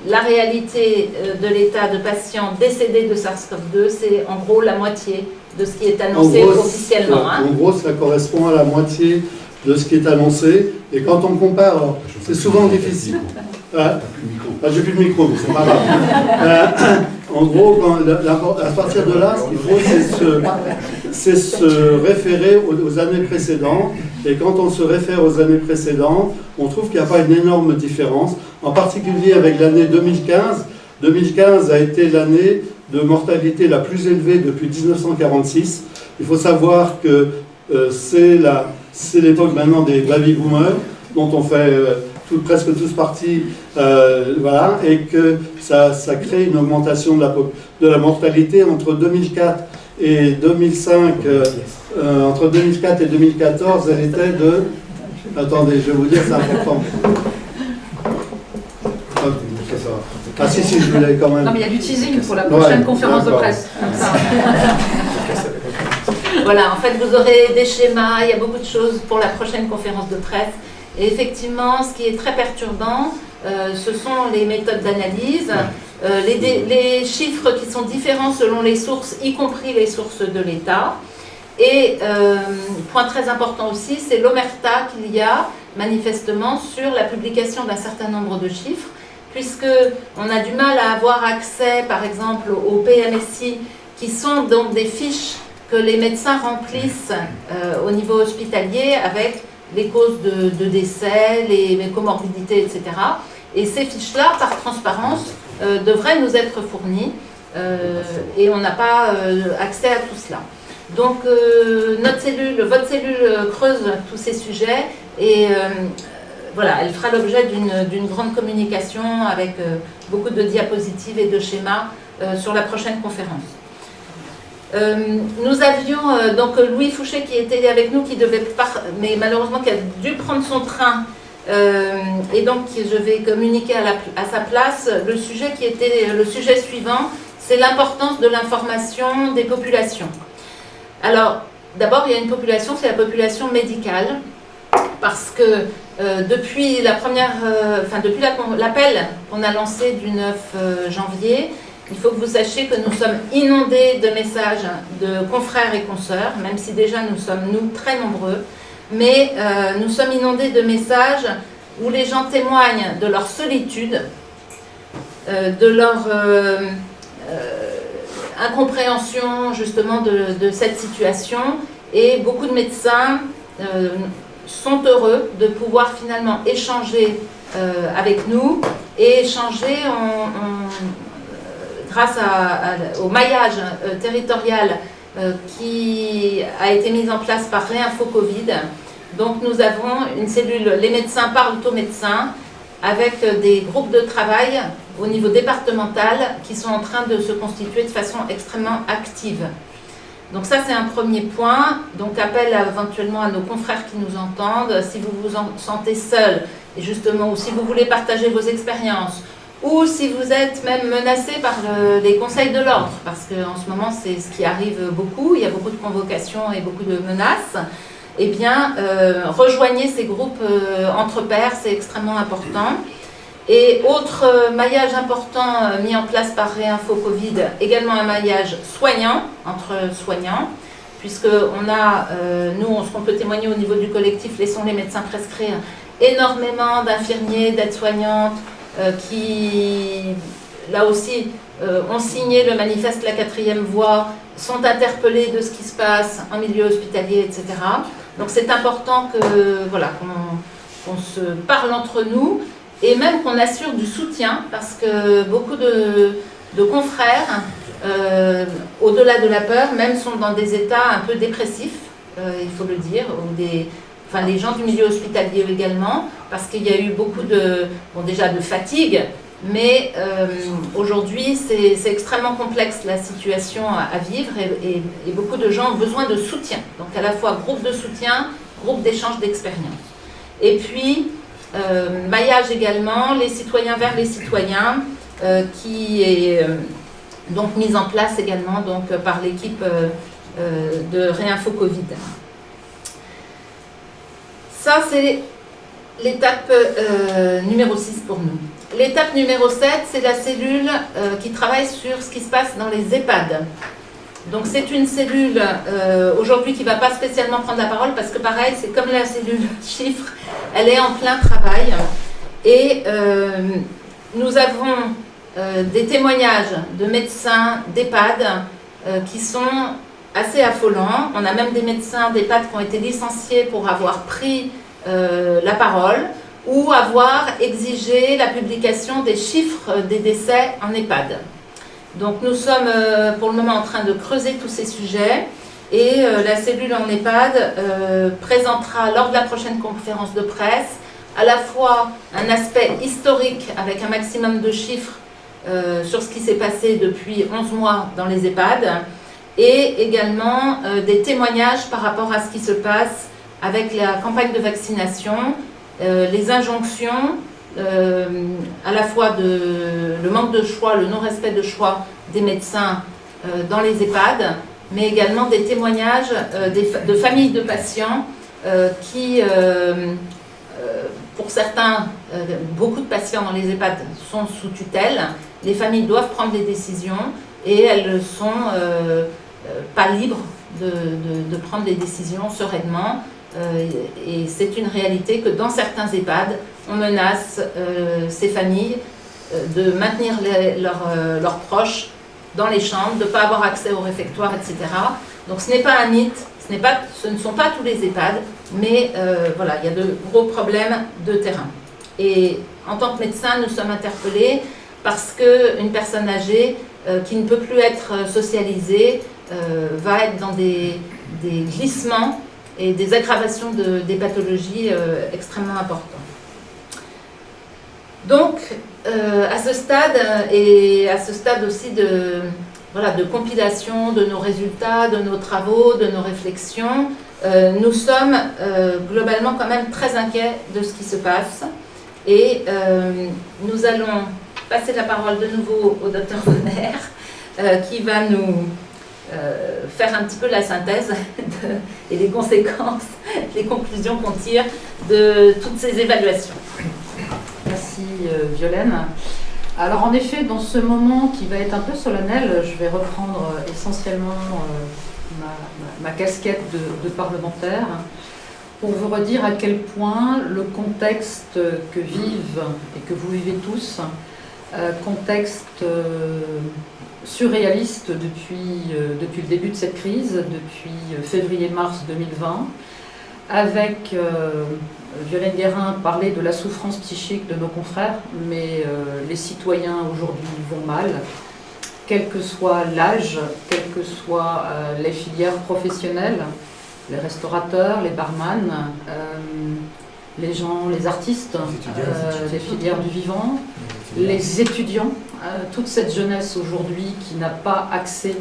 la réalité de l'état de patients décédés de SARS-CoV-2, c'est en gros la moitié de ce qui est annoncé officiellement. En gros, ça correspond à la moitié de ce qui est annoncé. Et quand on compare, c'est souvent difficile. J'ai plus de micro, mais c'est pas grave. En gros, à partir de là, ce qu'il faut, c'est se référer aux années précédentes. Et quand on se réfère aux années précédentes, on trouve qu'il n'y a pas une énorme différence. En particulier avec l'année 2015. 2015 a été l'année de mortalité la plus élevée depuis 1946. Il faut savoir que c'est l'époque maintenant des baby-boomers, dont on fait presque tous partie, voilà, et que ça crée une augmentation de la mortalité entre 2004 et 2005. Entre 2004 et 2014, elle était de... Attendez, je vais vous dire, c'est important. Ah si, je voulais quand même. Non, mais il y a du teasing pour la prochaine conférence de presse. Voilà, en fait, vous aurez des schémas, il y a beaucoup de choses pour la prochaine conférence de presse. Et effectivement, ce qui est très perturbant, ce sont les méthodes d'analyse, les chiffres qui sont différents selon les sources, y compris les sources de l'État. Et point très important aussi, c'est l'omerta qu'il y a manifestement sur la publication d'un certain nombre de chiffres, puisqu'on a du mal à avoir accès, par exemple, aux PMSI, qui sont donc des fiches que les médecins remplissent au niveau hospitalier avec les causes de décès, les comorbidités, etc. Et ces fiches-là, par transparence, devraient nous être fournies et on n'a pas accès à tout cela. Donc votre cellule creuse tous ces sujets et voilà, elle fera l'objet d'une grande communication avec beaucoup de diapositives et de schémas sur la prochaine conférence. Nous avions donc Louis Fouché qui était avec nous, qui devait mais malheureusement qui a dû prendre son train et donc je vais communiquer à sa place le sujet qui était le sujet suivant, c'est l'importance de l'information des populations. Alors d'abord il y a une population, c'est la population médicale, parce que depuis l'appel qu'on a lancé du 9 janvier, il faut que vous sachiez que nous sommes inondés de messages de confrères et consoeurs, même si déjà nous sommes, très nombreux, mais nous sommes inondés de messages où les gens témoignent de leur solitude, de leur incompréhension justement de cette situation, et beaucoup de médecins sont heureux de pouvoir finalement échanger avec nous et échanger grâce au maillage territorial qui a été mis en place par Réinfo Covid. Donc nous avons une cellule, les médecins parlent aux médecins, avec des groupes de travail au niveau départemental qui sont en train de se constituer de façon extrêmement active. Donc ça c'est un premier point, donc appel éventuellement à nos confrères qui nous entendent, si vous vous sentez seul, et justement, ou si vous voulez partager vos expériences, ou si vous êtes même menacé par les conseils de l'ordre, parce qu'en ce moment c'est ce qui arrive beaucoup, il y a beaucoup de convocations et beaucoup de menaces, eh bien rejoignez ces groupes entre pairs, c'est extrêmement important. Et autre maillage important mis en place par Réinfo Covid, également un maillage soignant, entre soignants, puisqu'on a, nous, ce qu'on peut témoigner au niveau du collectif Laissons les médecins prescrire, énormément d'infirmiers, d'aides-soignantes qui, là aussi, ont signé le manifeste La Quatrième Voie, sont interpellés de ce qui se passe en milieu hospitalier, etc. Donc c'est important que, voilà, qu'on se parle entre nous, et même qu'on assure du soutien, parce que beaucoup de de confrères, au-delà de la peur, même sont dans des états un peu dépressifs, il faut le dire, ou les gens du milieu hospitalier également, parce qu'il y a eu beaucoup déjà de fatigue, mais aujourd'hui c'est extrêmement complexe la situation à vivre et beaucoup de gens ont besoin de soutien. Donc à la fois groupe de soutien, groupe d'échange d'expérience. Et puis maillage également, les citoyens vers les citoyens, qui est donc mise en place également par l'équipe de Réinfo Covid. Ça, c'est l'étape numéro 6 pour nous. L'étape numéro 7, c'est la cellule qui travaille sur ce qui se passe dans les EHPAD. Donc c'est une cellule aujourd'hui qui ne va pas spécialement prendre la parole parce que pareil, c'est comme la cellule chiffre, elle est en plein travail. Et nous avons des témoignages de médecins d'EHPAD qui sont assez affolants. On a même des médecins d'EHPAD qui ont été licenciés pour avoir pris la parole ou avoir exigé la publication des chiffres des décès en EHPAD. Donc nous sommes pour le moment en train de creuser tous ces sujets et la cellule en EHPAD présentera lors de la prochaine conférence de presse à la fois un aspect historique avec un maximum de chiffres sur ce qui s'est passé depuis 11 mois dans les EHPAD et également des témoignages par rapport à ce qui se passe avec la campagne de vaccination, les injonctions, à la fois le manque de choix, le non-respect de choix des médecins dans les EHPAD, mais également des témoignages de familles de patients qui, pour certains, beaucoup de patients dans les EHPAD sont sous tutelle. Les familles doivent prendre des décisions et elles ne sont pas libres de prendre des décisions sereinement. Et c'est une réalité que dans certains EHPAD, on menace ces familles de maintenir leurs proches dans les chambres, de ne pas avoir accès au réfectoire, etc. Donc ce n'est pas un mythe, ce ne sont pas tous les EHPAD, mais voilà, il y a de gros problèmes de terrain. Et en tant que médecin, nous sommes interpellés parce qu'une personne âgée qui ne peut plus être socialisée va être dans des glissements et des aggravations des pathologies extrêmement importantes. Donc, à ce stade, et à ce stade aussi de compilation de nos résultats, de nos travaux, de nos réflexions, nous sommes globalement quand même très inquiets de ce qui se passe. Et nous allons passer la parole de nouveau au Dr Bonner, qui va nous faire un petit peu la synthèse et les conséquences, les conclusions qu'on tire de toutes ces évaluations. Merci Violaine. Alors en effet, dans ce moment qui va être un peu solennel, je vais reprendre essentiellement ma casquette de parlementaire pour vous redire à quel point le contexte que vivent et que vous vivez tous, contexte surréaliste depuis le début de cette crise, depuis février-mars 2020, avec Violaine Guérin parlait de la souffrance psychique de nos confrères, mais les citoyens aujourd'hui vont mal, quel que soit l'âge, quelles que soient les filières professionnelles, les restaurateurs, les barman, les gens, les artistes, les filières du vivant, les étudiants, toute cette jeunesse aujourd'hui qui n'a pas accès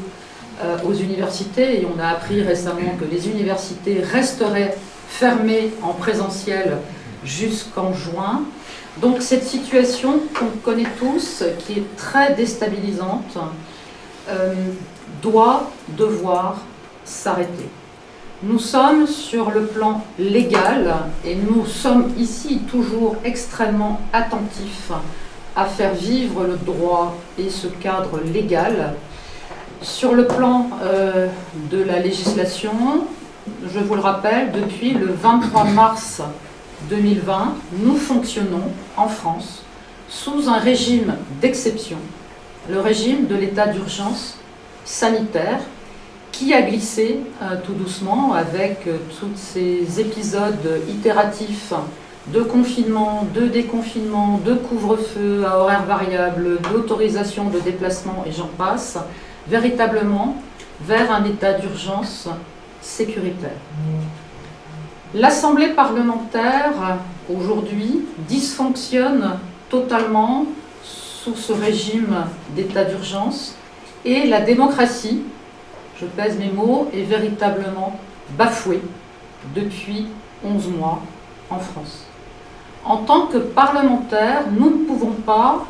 aux universités, et on a appris récemment que les universités resteraient fermées en présentiel jusqu'en juin. Donc cette situation qu'on connaît tous, qui est très déstabilisante, doit devoir s'arrêter. Nous sommes sur le plan légal et nous sommes ici toujours extrêmement attentifs à faire vivre le droit et ce cadre légal. Sur le plan de la législation, je vous le rappelle, depuis le 23 mars 2020, nous fonctionnons en France sous un régime d'exception, le régime de l'état d'urgence sanitaire, qui a glissé tout doucement avec tous ces épisodes itératifs de confinement, de déconfinement, de couvre-feu à horaires variables, d'autorisation de déplacement et j'en passe, véritablement vers un état d'urgence sécuritaire. L'Assemblée parlementaire, aujourd'hui, dysfonctionne totalement sous ce régime d'état d'urgence et la démocratie, je pèse mes mots, est véritablement bafouée depuis 11 mois en France. En tant que parlementaires, nous ne pouvons pas,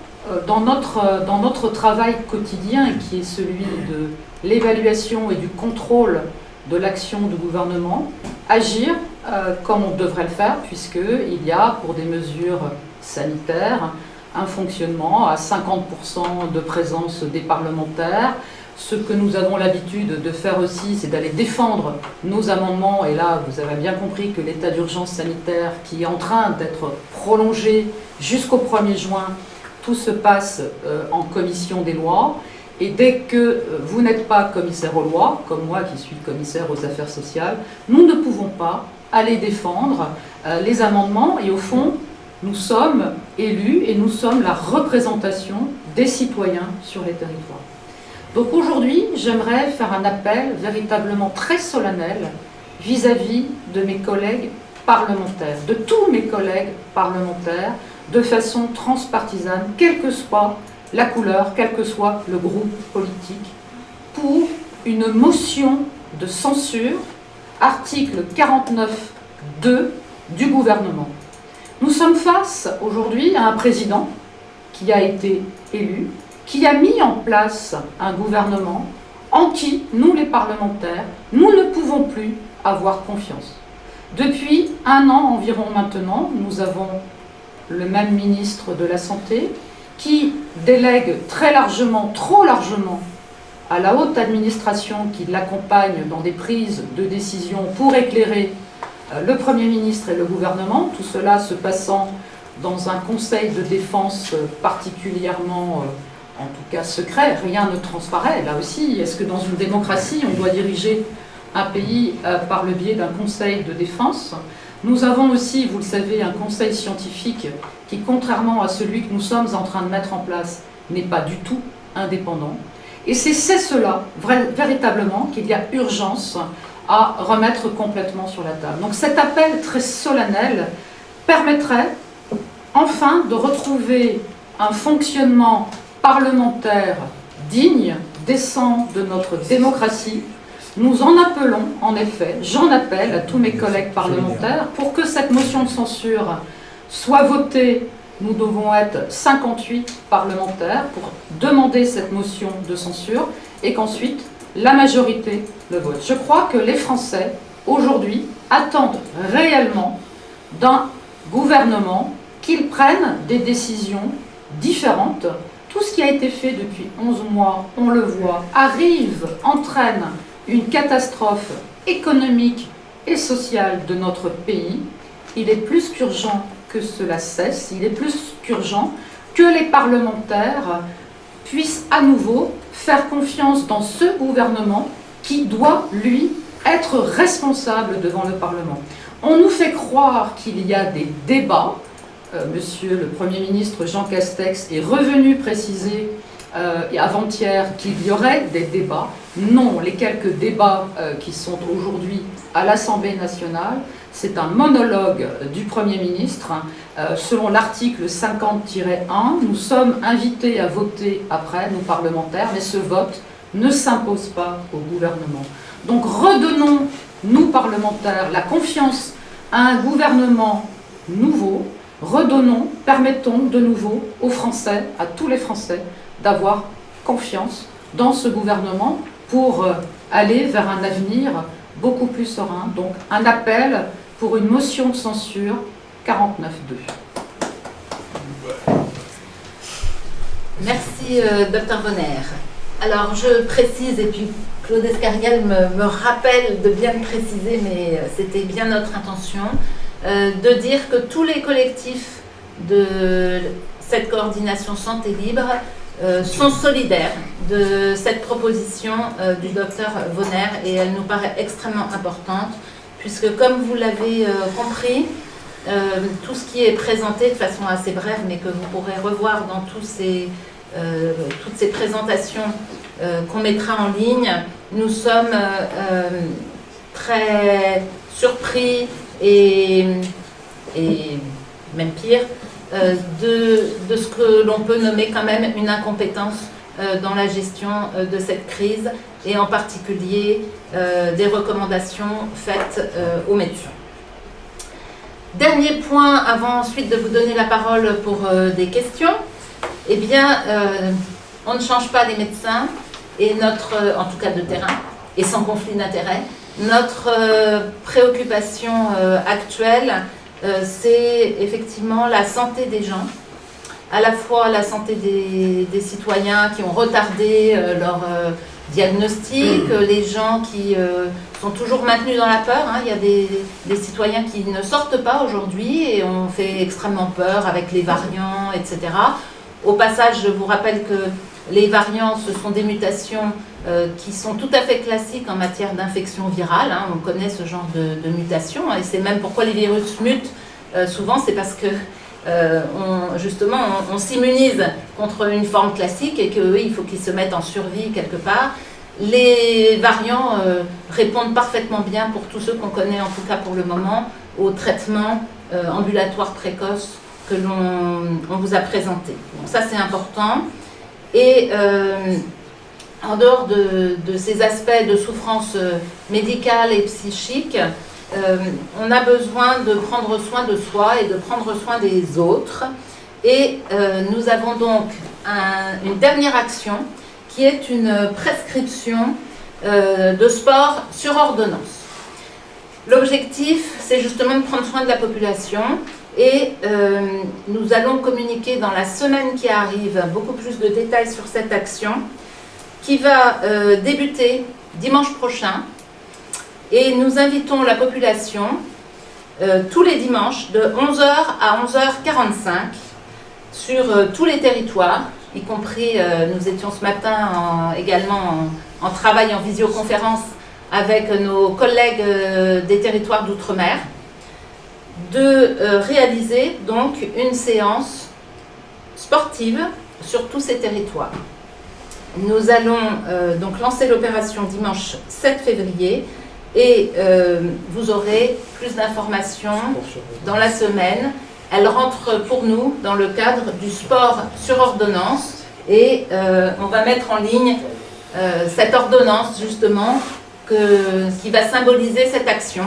dans notre travail quotidien, qui est celui de l'évaluation et du contrôle de l'action du gouvernement, agir comme on devrait le faire, puisqu'il y a, pour des mesures sanitaires, un fonctionnement à 50% de présence des parlementaires. Ce que nous avons l'habitude de faire aussi, c'est d'aller défendre nos amendements. Et là, vous avez bien compris que l'état d'urgence sanitaire qui est en train d'être prolongé jusqu'au 1er juin, tout se passe en commission des lois. Et dès que vous n'êtes pas commissaire aux lois, comme moi qui suis commissaire aux affaires sociales, nous ne pouvons pas aller défendre les amendements. Et au fond, nous sommes élus et nous sommes la représentation des citoyens sur les territoires. Donc aujourd'hui, j'aimerais faire un appel véritablement très solennel vis-à-vis de mes collègues parlementaires, de tous mes collègues parlementaires, de façon transpartisane, quelle que soit la couleur, quel que soit le groupe politique, pour une motion de censure, article 49.2 du gouvernement. Nous sommes face aujourd'hui à un président qui a été élu, qui a mis en place un gouvernement en qui, nous les parlementaires, nous ne pouvons plus avoir confiance. Depuis 1 an environ maintenant, nous avons le même ministre de la Santé qui délègue très largement, trop largement, à la haute administration qui l'accompagne dans des prises de décision pour éclairer le Premier ministre et le gouvernement, tout cela se passant dans un conseil de défense particulièrement, en tout cas secret, rien ne transparaît. Là aussi, est-ce que dans une démocratie, on doit diriger un pays par le biais d'un conseil de défense? Nous avons aussi, vous le savez, un conseil scientifique qui, contrairement à celui que nous sommes en train de mettre en place, n'est pas du tout indépendant. Et c'est cela, véritablement, qu'il y a urgence à remettre complètement sur la table. Donc cet appel très solennel permettrait enfin de retrouver un fonctionnement parlementaire digne, décent de notre démocratie. Nous en appelons, en effet, j'en appelle à tous mes collègues parlementaires pour que cette motion de censure soit votée. Nous devons être 58 parlementaires pour demander cette motion de censure et qu'ensuite la majorité le vote. Je crois que les Français, aujourd'hui, attendent réellement d'un gouvernement qu'il prenne des décisions différentes. Tout ce qui a été fait depuis 11 mois, on le voit, entraîne une catastrophe économique et sociale de notre pays. Il est plus qu'urgent que cela cesse, il est plus qu'urgent que les parlementaires puissent à nouveau faire confiance dans ce gouvernement qui doit, lui, être responsable devant le Parlement. On nous fait croire qu'il y a des débats. Monsieur le Premier ministre Jean Castex est revenu préciser avant-hier qu'il y aurait des débats. Non, les quelques débats qui sont aujourd'hui à l'Assemblée nationale, c'est un monologue du Premier ministre. Selon l'article 50-1, nous sommes invités à voter après, nous parlementaires, mais ce vote ne s'impose pas au gouvernement. Donc redonnons, nous parlementaires, la confiance à un gouvernement nouveau. Redonnons, permettons de nouveau aux Français, à tous les Français, d'avoir confiance dans ce gouvernement pour aller vers un avenir beaucoup plus serein. Donc un appel pour une motion de censure 49.2. Merci, Dr Vonner. Alors je précise, et puis Claude Escarguel me rappelle de bien le préciser, mais c'était bien notre intention, de dire que tous les collectifs de cette coordination santé libre sont solidaires de cette proposition du docteur Vonner et elle nous paraît extrêmement importante puisque, comme vous l'avez compris, tout ce qui est présenté de façon assez brève, mais que vous pourrez revoir dans toutes ces présentations qu'on mettra en ligne, nous sommes très surpris et même pire, de ce que l'on peut nommer quand même une incompétence dans la gestion de cette crise, et en particulier des recommandations faites aux médecins. Dernier point, avant ensuite de vous donner la parole pour des questions, eh bien, on ne change pas les médecins, et en tout cas de terrain, et sans conflit d'intérêts. Notre préoccupation actuelle, c'est effectivement la santé des gens, à la fois la santé des citoyens qui ont retardé leur diagnostic, les gens qui sont toujours maintenus dans la peur. Hein. Il y a des citoyens qui ne sortent pas aujourd'hui et on fait extrêmement peur avec les variants, etc. Au passage, je vous rappelle que les variants, ce sont des mutations qui sont tout à fait classiques en matière d'infection virale. Hein. On connaît ce genre de mutations, et c'est même pourquoi les virus mutent souvent, c'est parce que justement on s'immunise contre une forme classique et qu'eux, il faut qu'ils se mettent en survie quelque part. Les variants répondent parfaitement bien, pour tous ceux qu'on connaît en tout cas pour le moment, au traitement ambulatoire précoce que on vous a présenté. Donc ça, c'est important. Et en dehors de ces aspects de souffrance médicale et psychique, on a besoin de prendre soin de soi et de prendre soin des autres. Et nous avons donc une dernière action qui est une prescription de sport sur ordonnance. L'objectif, c'est justement de prendre soin de la population, et nous allons communiquer dans la semaine qui arrive beaucoup plus de détails sur cette action qui va débuter dimanche prochain, et nous invitons la population tous les dimanches de 11h à 11h45 sur tous les territoires, y compris, nous étions ce matin également en travail en visioconférence avec nos collègues des territoires d'outre-mer, de réaliser donc une séance sportive sur tous ces territoires. Nous allons donc lancer l'opération dimanche 7 février, et vous aurez plus d'informations dans la semaine. Elle rentre pour nous dans le cadre du sport sur ordonnance, et on va mettre en ligne cette ordonnance justement qui va symboliser cette action.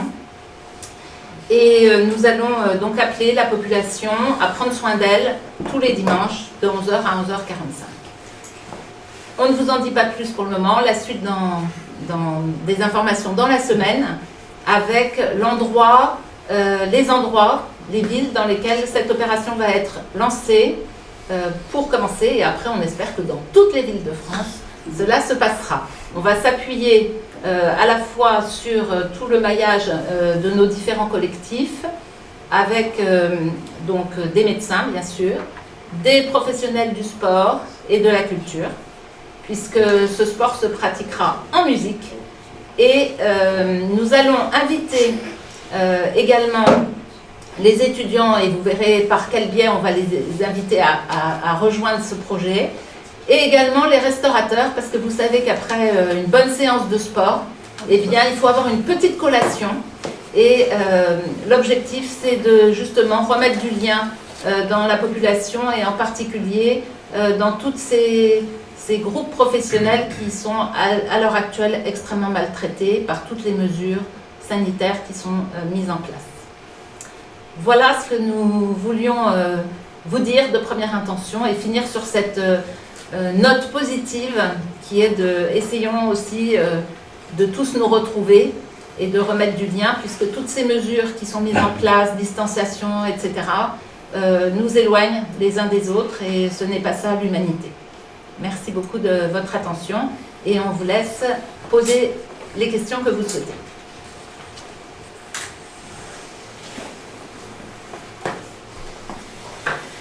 Et nous allons donc appeler la population à prendre soin d'elle tous les dimanches de 11h à 11h45. On ne vous en dit pas plus pour le moment. La suite dans des informations dans la semaine, avec l'endroit, les villes dans lesquelles cette opération va être lancée pour commencer. Et après, on espère que dans toutes les villes de France, cela se passera. On va s'appuyer à la fois sur tout le maillage de nos différents collectifs, avec donc des médecins, bien sûr, des professionnels du sport et de la culture, puisque ce sport se pratiquera en musique. Et nous allons inviter également les étudiants, et vous verrez par quel biais on va les inviter à rejoindre ce projet, et également les restaurateurs, parce que vous savez qu'après une bonne séance de sport, eh bien, il faut avoir une petite collation, et l'objectif, c'est de justement remettre du lien dans la population, et en particulier dans toutes ces groupes professionnels qui sont à l'heure actuelle extrêmement maltraités par toutes les mesures sanitaires qui sont mises en place. Voilà ce que nous voulions vous dire de première intention, et finir sur cette note positive qui est essayons aussi de tous nous retrouver et de remettre du lien, puisque toutes ces mesures qui sont mises en place, distanciation, etc., nous éloignent les uns des autres, et ce n'est pas ça l'humanité. Merci beaucoup de votre attention, et on vous laisse poser les questions que vous souhaitez.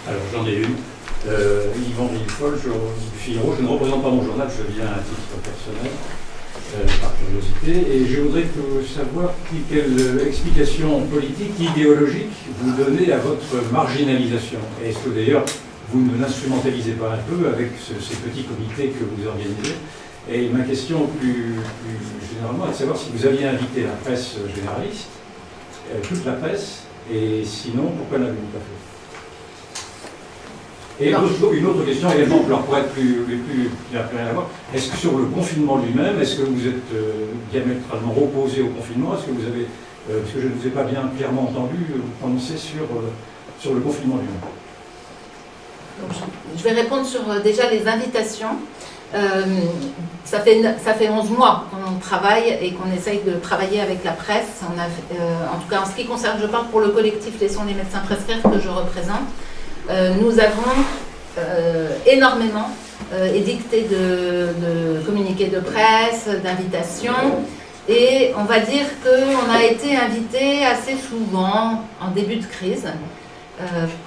Alors j'en ai une. Yvan Villefol, du Figaro. Je ne représente pas mon journal, je viens à titre personnel. par curiosité, et je voudrais savoir quelle explication politique, idéologique vous donnez à votre marginalisation. Est-ce que d'ailleurs vous ne l'instrumentalisez pas un peu avec ces petits comités que vous organisez? Et ma question plus généralement est de savoir si vous aviez invité la presse généraliste, toute la presse, et sinon, pourquoi n'avez-vous pas fait? Et une autre question également, pour être plus rien à voir, est-ce que sur le confinement lui-même, est-ce que vous êtes diamétralement opposé au confinement? Est-ce que vous avez, parce que je ne vous ai pas bien clairement entendu vous prononcer sur le confinement lui-même? Je vais répondre sur déjà les invitations. Ça fait 11 mois qu'on travaille et qu'on essaye de travailler avec la presse. On a, en tout cas en ce qui concerne, je parle pour le collectif Laissons les médecins prescrire que je représente. Nous avons énormément édicté de communiqués de presse, d'invitations, et on va dire qu'on a été invité assez souvent en début de crise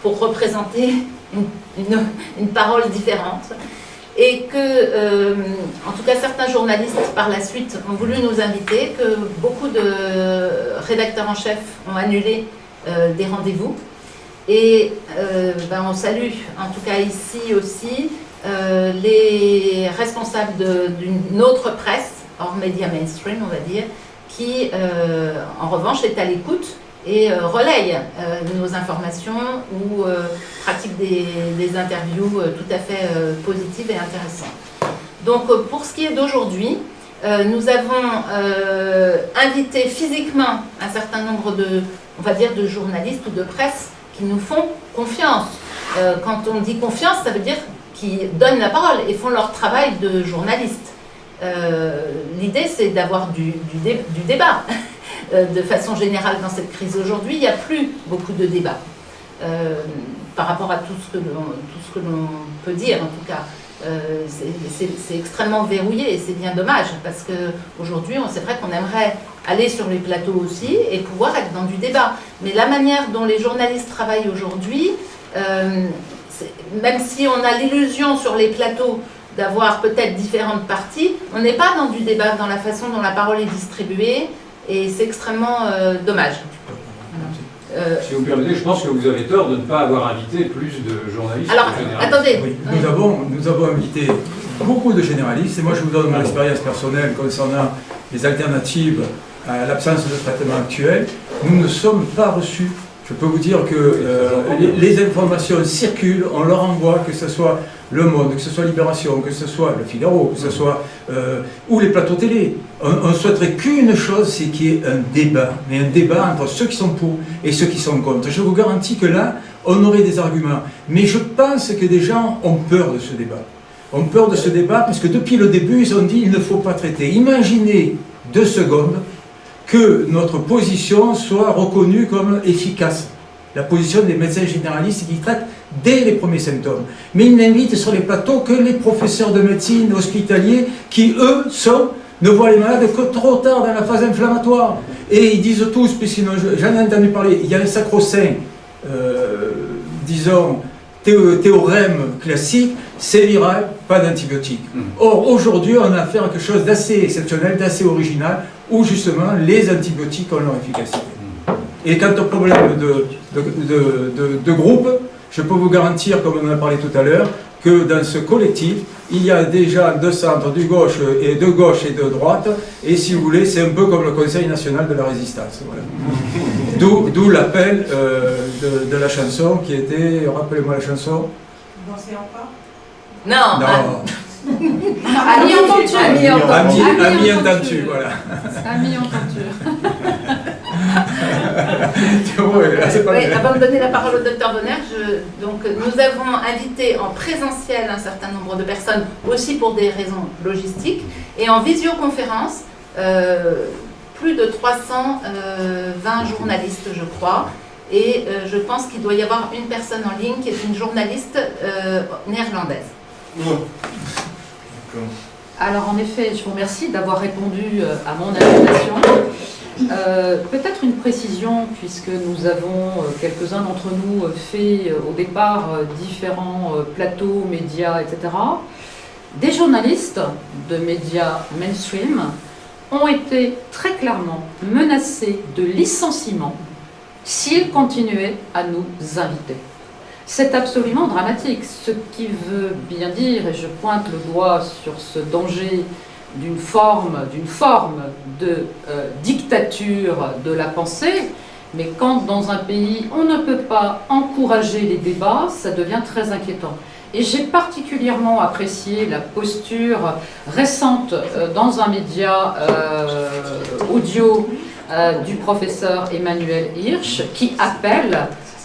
pour représenter une parole différente, et que, en tout cas, certains journalistes par la suite ont voulu nous inviter, que beaucoup de rédacteurs en chef ont annulé des rendez-vous. Et on salue, en tout cas ici aussi, les responsables d'une autre presse, hors média mainstream, on va dire, qui, en revanche, est à l'écoute et relaye nos informations ou pratique des interviews tout à fait positives et intéressantes. Donc, pour ce qui est d'aujourd'hui, nous avons invité physiquement un certain nombre on va dire, de journalistes ou de presse qui nous font confiance. Quand on dit confiance, ça veut dire qu'ils donnent la parole et font leur travail de journaliste. L'idée, c'est d'avoir du débat. De façon générale, dans cette crise aujourd'hui, il n'y a plus beaucoup de débats par rapport à tout ce que l'on peut dire, en tout cas. C'est extrêmement verrouillé et c'est bien dommage parce qu'aujourd'hui, c'est vrai qu'on aimerait aller sur les plateaux aussi et pouvoir être dans du débat. Mais la manière dont les journalistes travaillent aujourd'hui, même si on a l'illusion sur les plateaux d'avoir peut-être différentes parties, on n'est pas dans du débat, dans la façon dont la parole est distribuée, et c'est extrêmement dommage. Si vous me permettez, je pense que vous avez tort de ne pas avoir invité plus de journalistes. Alors, attendez. Oui, nous avons invité beaucoup de généralistes, et moi je vous donne mon expérience personnelle concernant les alternatives à l'absence de traitement actuel. Nous ne sommes pas reçus. Je peux vous dire que les informations circulent, on leur envoie, que ce soit Le Monde, que ce soit Libération, que ce soit Le Figaro, que ce soit ou les plateaux télé. On souhaiterait qu'une chose, c'est qu'il y ait un débat, mais un débat entre ceux qui sont pour et ceux qui sont contre. Je vous garantis que là, on aurait des arguments. Mais je pense que des gens ont peur de ce débat. Ont peur de ce débat parce que depuis le début, ils ont dit qu'il ne faut pas traiter. Imaginez 2 secondes que notre position soit reconnue comme efficace. La position des médecins généralistes qui traitent dès les premiers symptômes. Mais ils n'invitent sur les plateaux que les professeurs de médecine hospitaliers qui, eux, ne voient les malades que trop tard dans la phase inflammatoire. Et ils disent tous, puisque j'en ai entendu parler, il y a un sacro-saint, disons, théorème classique, c'est viral, pas d'antibiotiques. Or, aujourd'hui, on a affaire à quelque chose d'assez exceptionnel, d'assez original, où justement les antibiotiques ont leur efficacité. Et quant au problème de groupe, je peux vous garantir, comme on en a parlé tout à l'heure, que dans ce collectif, il y a déjà 2 centres de gauche et de droite, et si vous voulez, c'est un peu comme le Conseil national de la résistance. Voilà. D'où l'appel de la chanson qui était, rappelez-moi la chanson. Danser encore? Non. Ami entendu. Ami entendu, voilà. Ami entendu. Oui, avant de donner la parole au docteur Bonner, nous avons invité en présentiel un certain nombre de personnes, aussi pour des raisons logistiques, et en visioconférence, plus de 320 journalistes, je crois, et je pense qu'il doit y avoir une personne en ligne qui est une journaliste néerlandaise. Alors en effet, je vous remercie d'avoir répondu à mon invitation. Peut-être une précision, puisque nous avons, quelques-uns d'entre nous, fait au départ différents plateaux, médias, etc. Des journalistes de médias mainstream ont été très clairement menacés de licenciement s'ils continuaient à nous inviter. C'est absolument dramatique, ce qui veut bien dire, et je pointe le doigt sur ce danger d'une forme de dictature de la pensée, mais quand dans un pays on ne peut pas encourager les débats, ça devient très inquiétant. Et j'ai particulièrement apprécié la posture récente dans un média audio du professeur Emmanuel Hirsch, qui appelle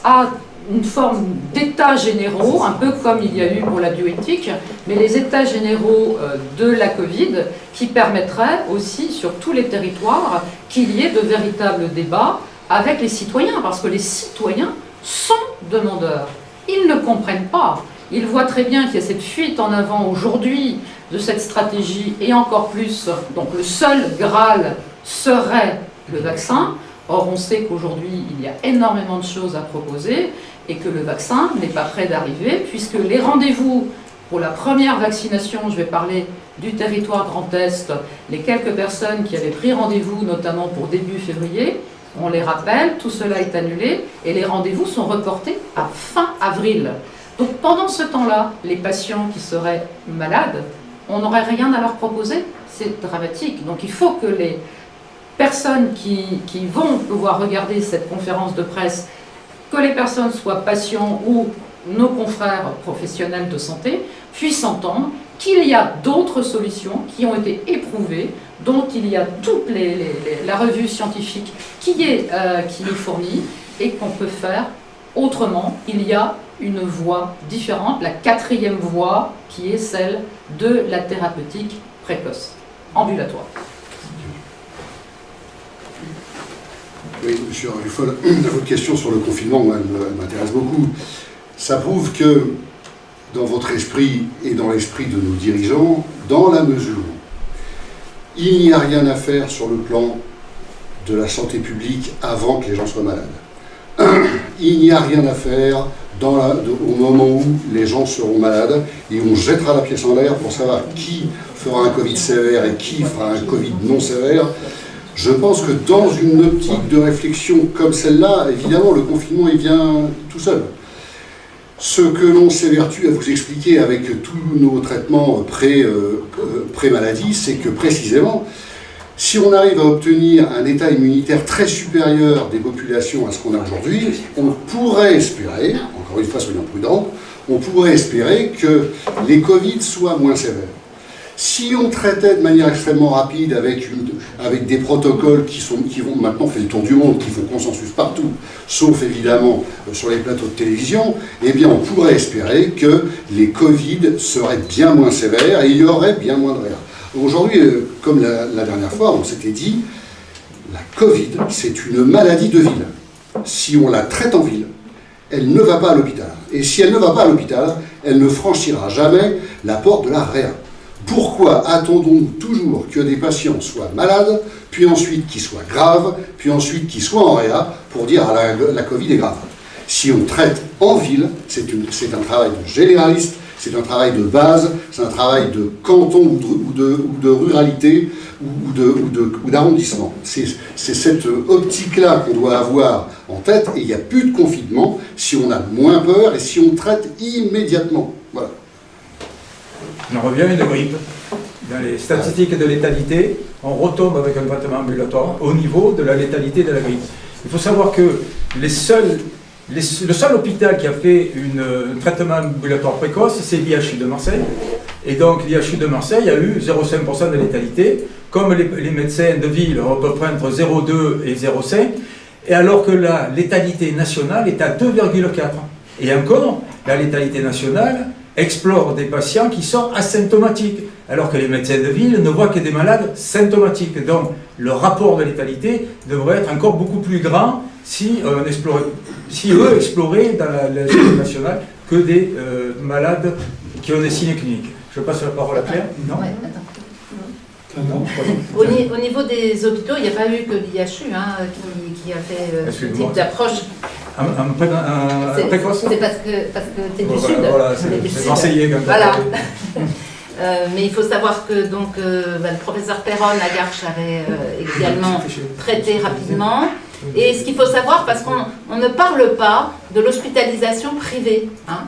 à une forme d'états généraux, un peu comme il y a eu pour la bioéthique, mais les états généraux de la Covid, qui permettraient aussi sur tous les territoires qu'il y ait de véritables débats avec les citoyens, parce que les citoyens sont demandeurs. Ils ne comprennent pas. Ils voient très bien qu'il y a cette fuite en avant aujourd'hui de cette stratégie, et encore plus, donc le seul Graal serait le vaccin. Or, on sait qu'aujourd'hui, il y a énormément de choses à proposer et que le vaccin n'est pas prêt d'arriver, puisque les rendez-vous pour la première vaccination, je vais parler du territoire Grand Est, les quelques personnes qui avaient pris rendez-vous, notamment pour début février, on les rappelle, tout cela est annulé et les rendez-vous sont reportés à fin avril. Donc pendant ce temps-là, les patients qui seraient malades, on n'aurait rien à leur proposer. C'est dramatique. Donc il faut que les personnes qui vont pouvoir regarder cette conférence de presse, que les personnes soient patients ou nos confrères professionnels de santé, puissent entendre qu'il y a d'autres solutions qui ont été éprouvées, dont il y a toute la revue scientifique qui est fournie, et qu'on peut faire autrement. Il y a une voie différente, la quatrième voie, qui est celle de la thérapeutique précoce, ambulatoire. Oui, monsieur Ruffol, votre question sur le confinement, moi, elle m'intéresse beaucoup. Ça prouve que dans votre esprit et dans l'esprit de nos dirigeants, dans la mesure où il n'y a rien à faire sur le plan de la santé publique avant que les gens soient malades. Il n'y a rien à faire au moment où les gens seront malades et on jettera la pièce en l'air pour savoir qui fera un Covid sévère et qui fera un Covid non sévère. Je pense que dans une optique de réflexion comme celle-là, évidemment, le confinement, il vient tout seul. Ce que l'on s'évertue à vous expliquer avec tous nos traitements pré-maladie, c'est que précisément, si on arrive à obtenir un état immunitaire très supérieur des populations à ce qu'on a aujourd'hui, on pourrait espérer, encore une fois soyons prudents, on pourrait espérer que les Covid soient moins sévères. Si on traitait de manière extrêmement rapide avec des protocoles qui vont maintenant faire le tour du monde, qui font consensus partout, sauf évidemment sur les plateaux de télévision, eh bien on pourrait espérer que les Covid seraient bien moins sévères et il y aurait bien moins de rires. Aujourd'hui, comme la dernière fois, on s'était dit, la Covid, c'est une maladie de ville. Si on la traite en ville, elle ne va pas à l'hôpital. Et si elle ne va pas à l'hôpital, elle ne franchira jamais la porte de la réa. Pourquoi attendons-nous toujours que des patients soient malades, puis ensuite qu'ils soient graves, puis ensuite qu'ils soient en réa, pour dire « ah, la Covid est grave ». Si on traite en ville, c'est un travail de généraliste, c'est un travail de base, c'est un travail de canton ou de ruralité ou d'arrondissement. C'est cette optique-là qu'on doit avoir en tête, et il n'y a plus de confinement si on a moins peur et si on traite immédiatement. Voilà. On en revient à une grippe. Dans les statistiques de létalité, on retombe avec un traitement ambulatoire au niveau de la létalité de la grippe. Il faut savoir que le seul hôpital qui a fait un traitement ambulatoire précoce, c'est l'IHU de Marseille. Et donc l'IHU de Marseille a eu 0,5% de létalité, comme les médecins de ville ont à peu près entre 0,2 et 0,5, et alors que la létalité nationale est à 2,4. Et encore, la létalité nationale explore des patients qui sont asymptomatiques, alors que les médecins de ville ne voient que des malades symptomatiques. Donc le rapport de létalité devrait être encore beaucoup plus grand si eux exploraient dans la législation nationale que des malades qui ont des signes cliniques. Je passe la parole à Claire. Non. Ouais, au niveau des hôpitaux, il n'y a pas eu que l'IHU qui a fait ce type d'approche. Précoce. C'est parce que tu es du Sud. Voilà, c'est marseillais quand même. Voilà. Mais il faut savoir que donc, le professeur Perron à Garches avait également traité rapidement. Et ce qu'il faut savoir, parce qu'on ne parle pas de l'hospitalisation privée. Hein.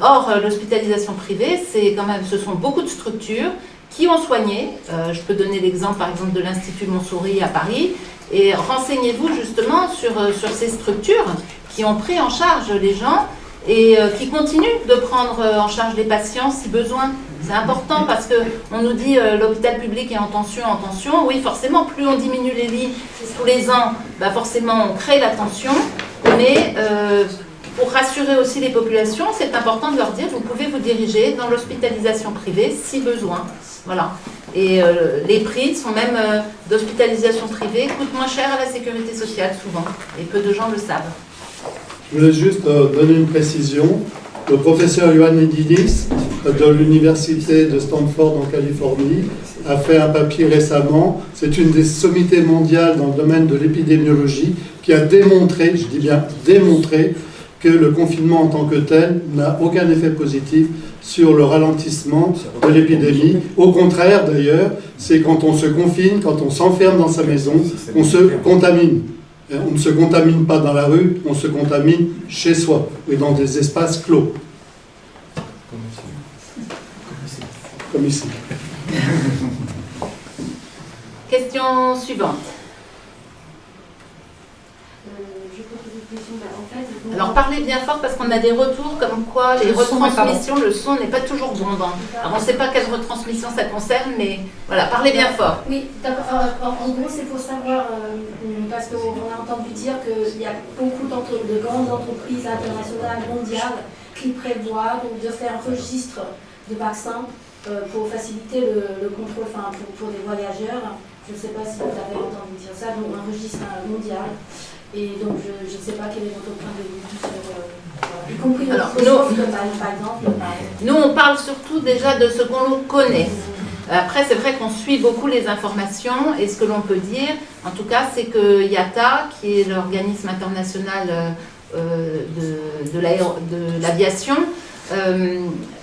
Or, l'hospitalisation privée, ce sont beaucoup de structures qui ont soigné. Je peux donner l'exemple, par exemple, de l'Institut Montsouris à Paris. Et renseignez-vous justement sur ces structures qui ont pris en charge les gens et qui continuent de prendre en charge les patients si besoin. C'est important parce qu'on nous dit l'hôpital public est en tension. Oui, forcément, plus on diminue les lits tous les ans, bah forcément on crée la tension. Mais pour rassurer aussi les populations, c'est important de leur dire vous pouvez vous diriger dans l'hospitalisation privée si besoin. Voilà. Et les prix sont même d'hospitalisation privée coûtent moins cher à la sécurité sociale souvent. Et peu de gens le savent. Je voulais juste donner une précision. Le professeur Ioannidis de l'université de Stanford en Californie a fait un papier récemment. C'est une des sommités mondiales dans le domaine de l'épidémiologie qui a démontré, je dis bien démontré, que le confinement en tant que tel n'a aucun effet positif sur le ralentissement de l'épidémie. Au contraire, d'ailleurs, c'est quand on se confine, quand on s'enferme dans sa maison, on se contamine. On ne se contamine pas dans la rue, on se contamine chez soi et dans des espaces clos. Comme ici. Question suivante. Alors parlez bien fort parce qu'on a des retours comme quoi les retransmissions, le son n'est pas toujours bon. Alors on ne sait pas quelle retransmission ça concerne, mais voilà, parlez bien fort. Oui, d'accord. En gros, c'est pour savoir, parce qu'on a entendu dire qu'il y a beaucoup de grandes entreprises internationales, mondiales, qui prévoient donc, de faire un registre de vaccins pour faciliter le contrôle, enfin pour les voyageurs. Je ne sais pas si vous avez entendu dire ça, donc un registre mondial. Et donc, je ne sais pas quel est votre point de vue sur, y compris alors, par exemple. Nous, on parle surtout déjà de ce qu'on connaît. Après, c'est vrai qu'on suit beaucoup les informations et ce que l'on peut dire, en tout cas, c'est que IATA, qui est l'organisme international de l'aviation,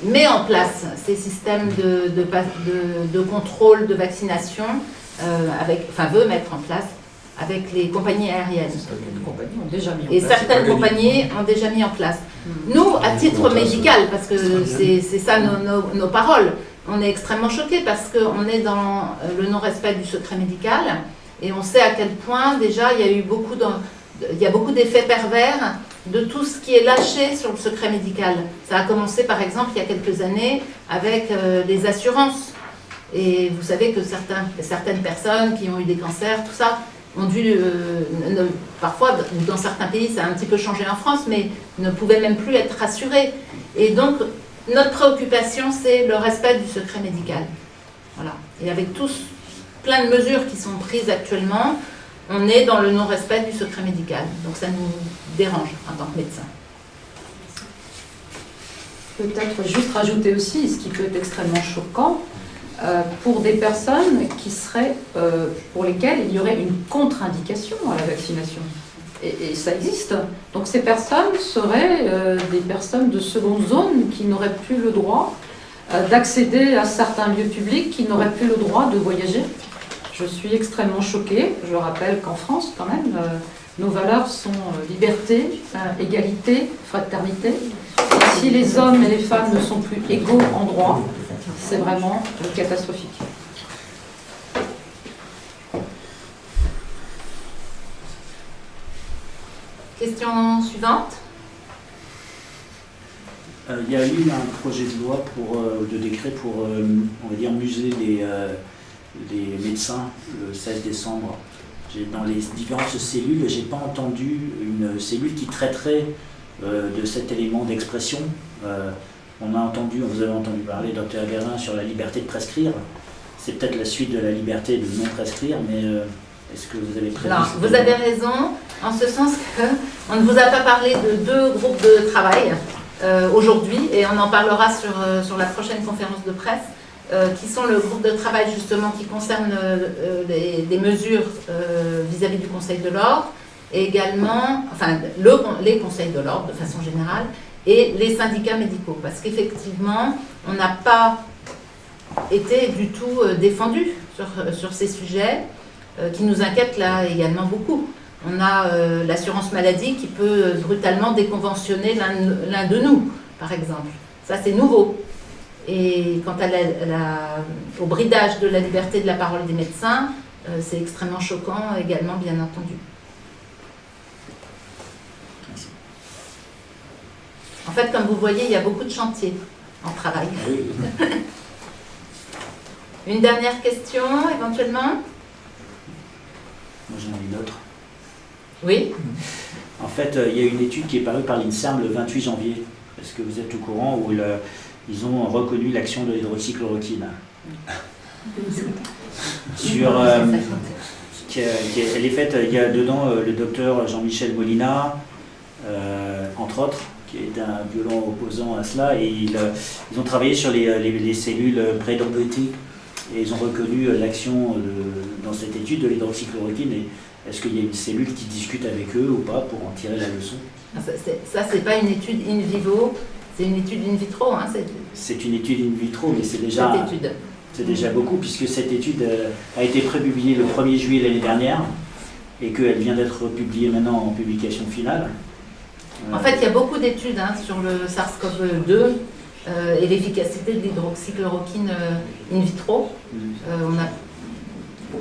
met en place ces systèmes de contrôle de vaccination, veut mettre en place avec les compagnies aériennes. Certaines compagnies ont déjà mis en place. Et certaines compagnies ont déjà mis en place. Nous, à titre médical, parce que c'est ça nos paroles, on est extrêmement choqués parce qu'on est dans le non-respect du secret médical et on sait à quel point déjà il y a eu beaucoup d'effets pervers de tout ce qui est lâché sur le secret médical. Ça a commencé par exemple il y a quelques années avec les assurances. Et vous savez que certaines personnes qui ont eu des cancers, tout ça, ont dû, parfois, dans certains pays, ça a un petit peu changé en France, mais ne pouvaient même plus être rassurés. Et donc, notre préoccupation, c'est le respect du secret médical. Voilà. Et avec plein de mesures qui sont prises actuellement, on est dans le non-respect du secret médical. Donc, ça nous dérange en tant que médecin. Peut-être juste rajouter aussi, ce qui peut être extrêmement choquant, pour des personnes pour lesquelles il y aurait une contre-indication à la vaccination. Et ça existe. Donc ces personnes seraient des personnes de seconde zone qui n'auraient plus le droit d'accéder à certains lieux publics, qui n'auraient plus le droit de voyager. Je suis extrêmement choquée. Je rappelle qu'en France, quand même, nos valeurs sont liberté, égalité, fraternité. Et si les hommes et les femmes ne sont plus égaux en droit, c'est vraiment catastrophique. Question suivante. Il y a eu un projet de loi de décret pour, on va dire, museler les médecins le 16 décembre. Dans les différentes cellules, je n'ai pas entendu une cellule qui traiterait de cet élément d'expression. Vous avez entendu parler, Dr Guérin, sur la liberté de prescrire. C'est peut-être la suite de la liberté de non prescrire, mais est-ce que vous avez prévu? Alors, vous avez raison, en ce sens qu'on ne vous a pas parlé de 2 groupes de travail aujourd'hui, et on en parlera sur la prochaine conférence de presse, qui sont le groupe de travail justement qui concerne des mesures vis-à-vis du Conseil de l'Ordre, et également, les conseils de l'Ordre de façon générale, et les syndicats médicaux, parce qu'effectivement, on n'a pas été du tout défendu sur ces sujets qui nous inquiètent là également beaucoup. On a l'assurance maladie qui peut brutalement déconventionner l'un de nous, par exemple. Ça, c'est nouveau. Et quant au bridage de la liberté de la parole des médecins, c'est extrêmement choquant également, bien entendu. En fait, comme vous voyez, il y a beaucoup de chantiers en travail. Une dernière question, éventuellement? Moi, j'en ai une autre. Oui. En fait, il y a une étude qui est parue par l'INSERM le 28 janvier. Est-ce que vous êtes au courant où ils ont reconnu l'action de l'hydroxychloroquine sur, elle est faite, il y a dedans le docteur Jean-Michel Molina, entre autres, qui est un violent opposant à cela, et ils ont travaillé sur les cellules prédendritiques, et ils ont reconnu l'action dans cette étude de l'hydroxychloroquine. Et est-ce qu'il y a une cellule qui discute avec eux ou pas pour en tirer la leçon? Ça, c'est pas une étude in vivo, c'est une étude in vitro. Hein, c'est une étude in vitro, mais c'est déjà beaucoup, puisque cette étude a été prépubliée le 1er juillet l'année dernière et qu'elle vient d'être publiée maintenant en publication finale. En fait, il y a beaucoup d'études sur le SARS-CoV-2 et l'efficacité de l'hydroxychloroquine in vitro. On a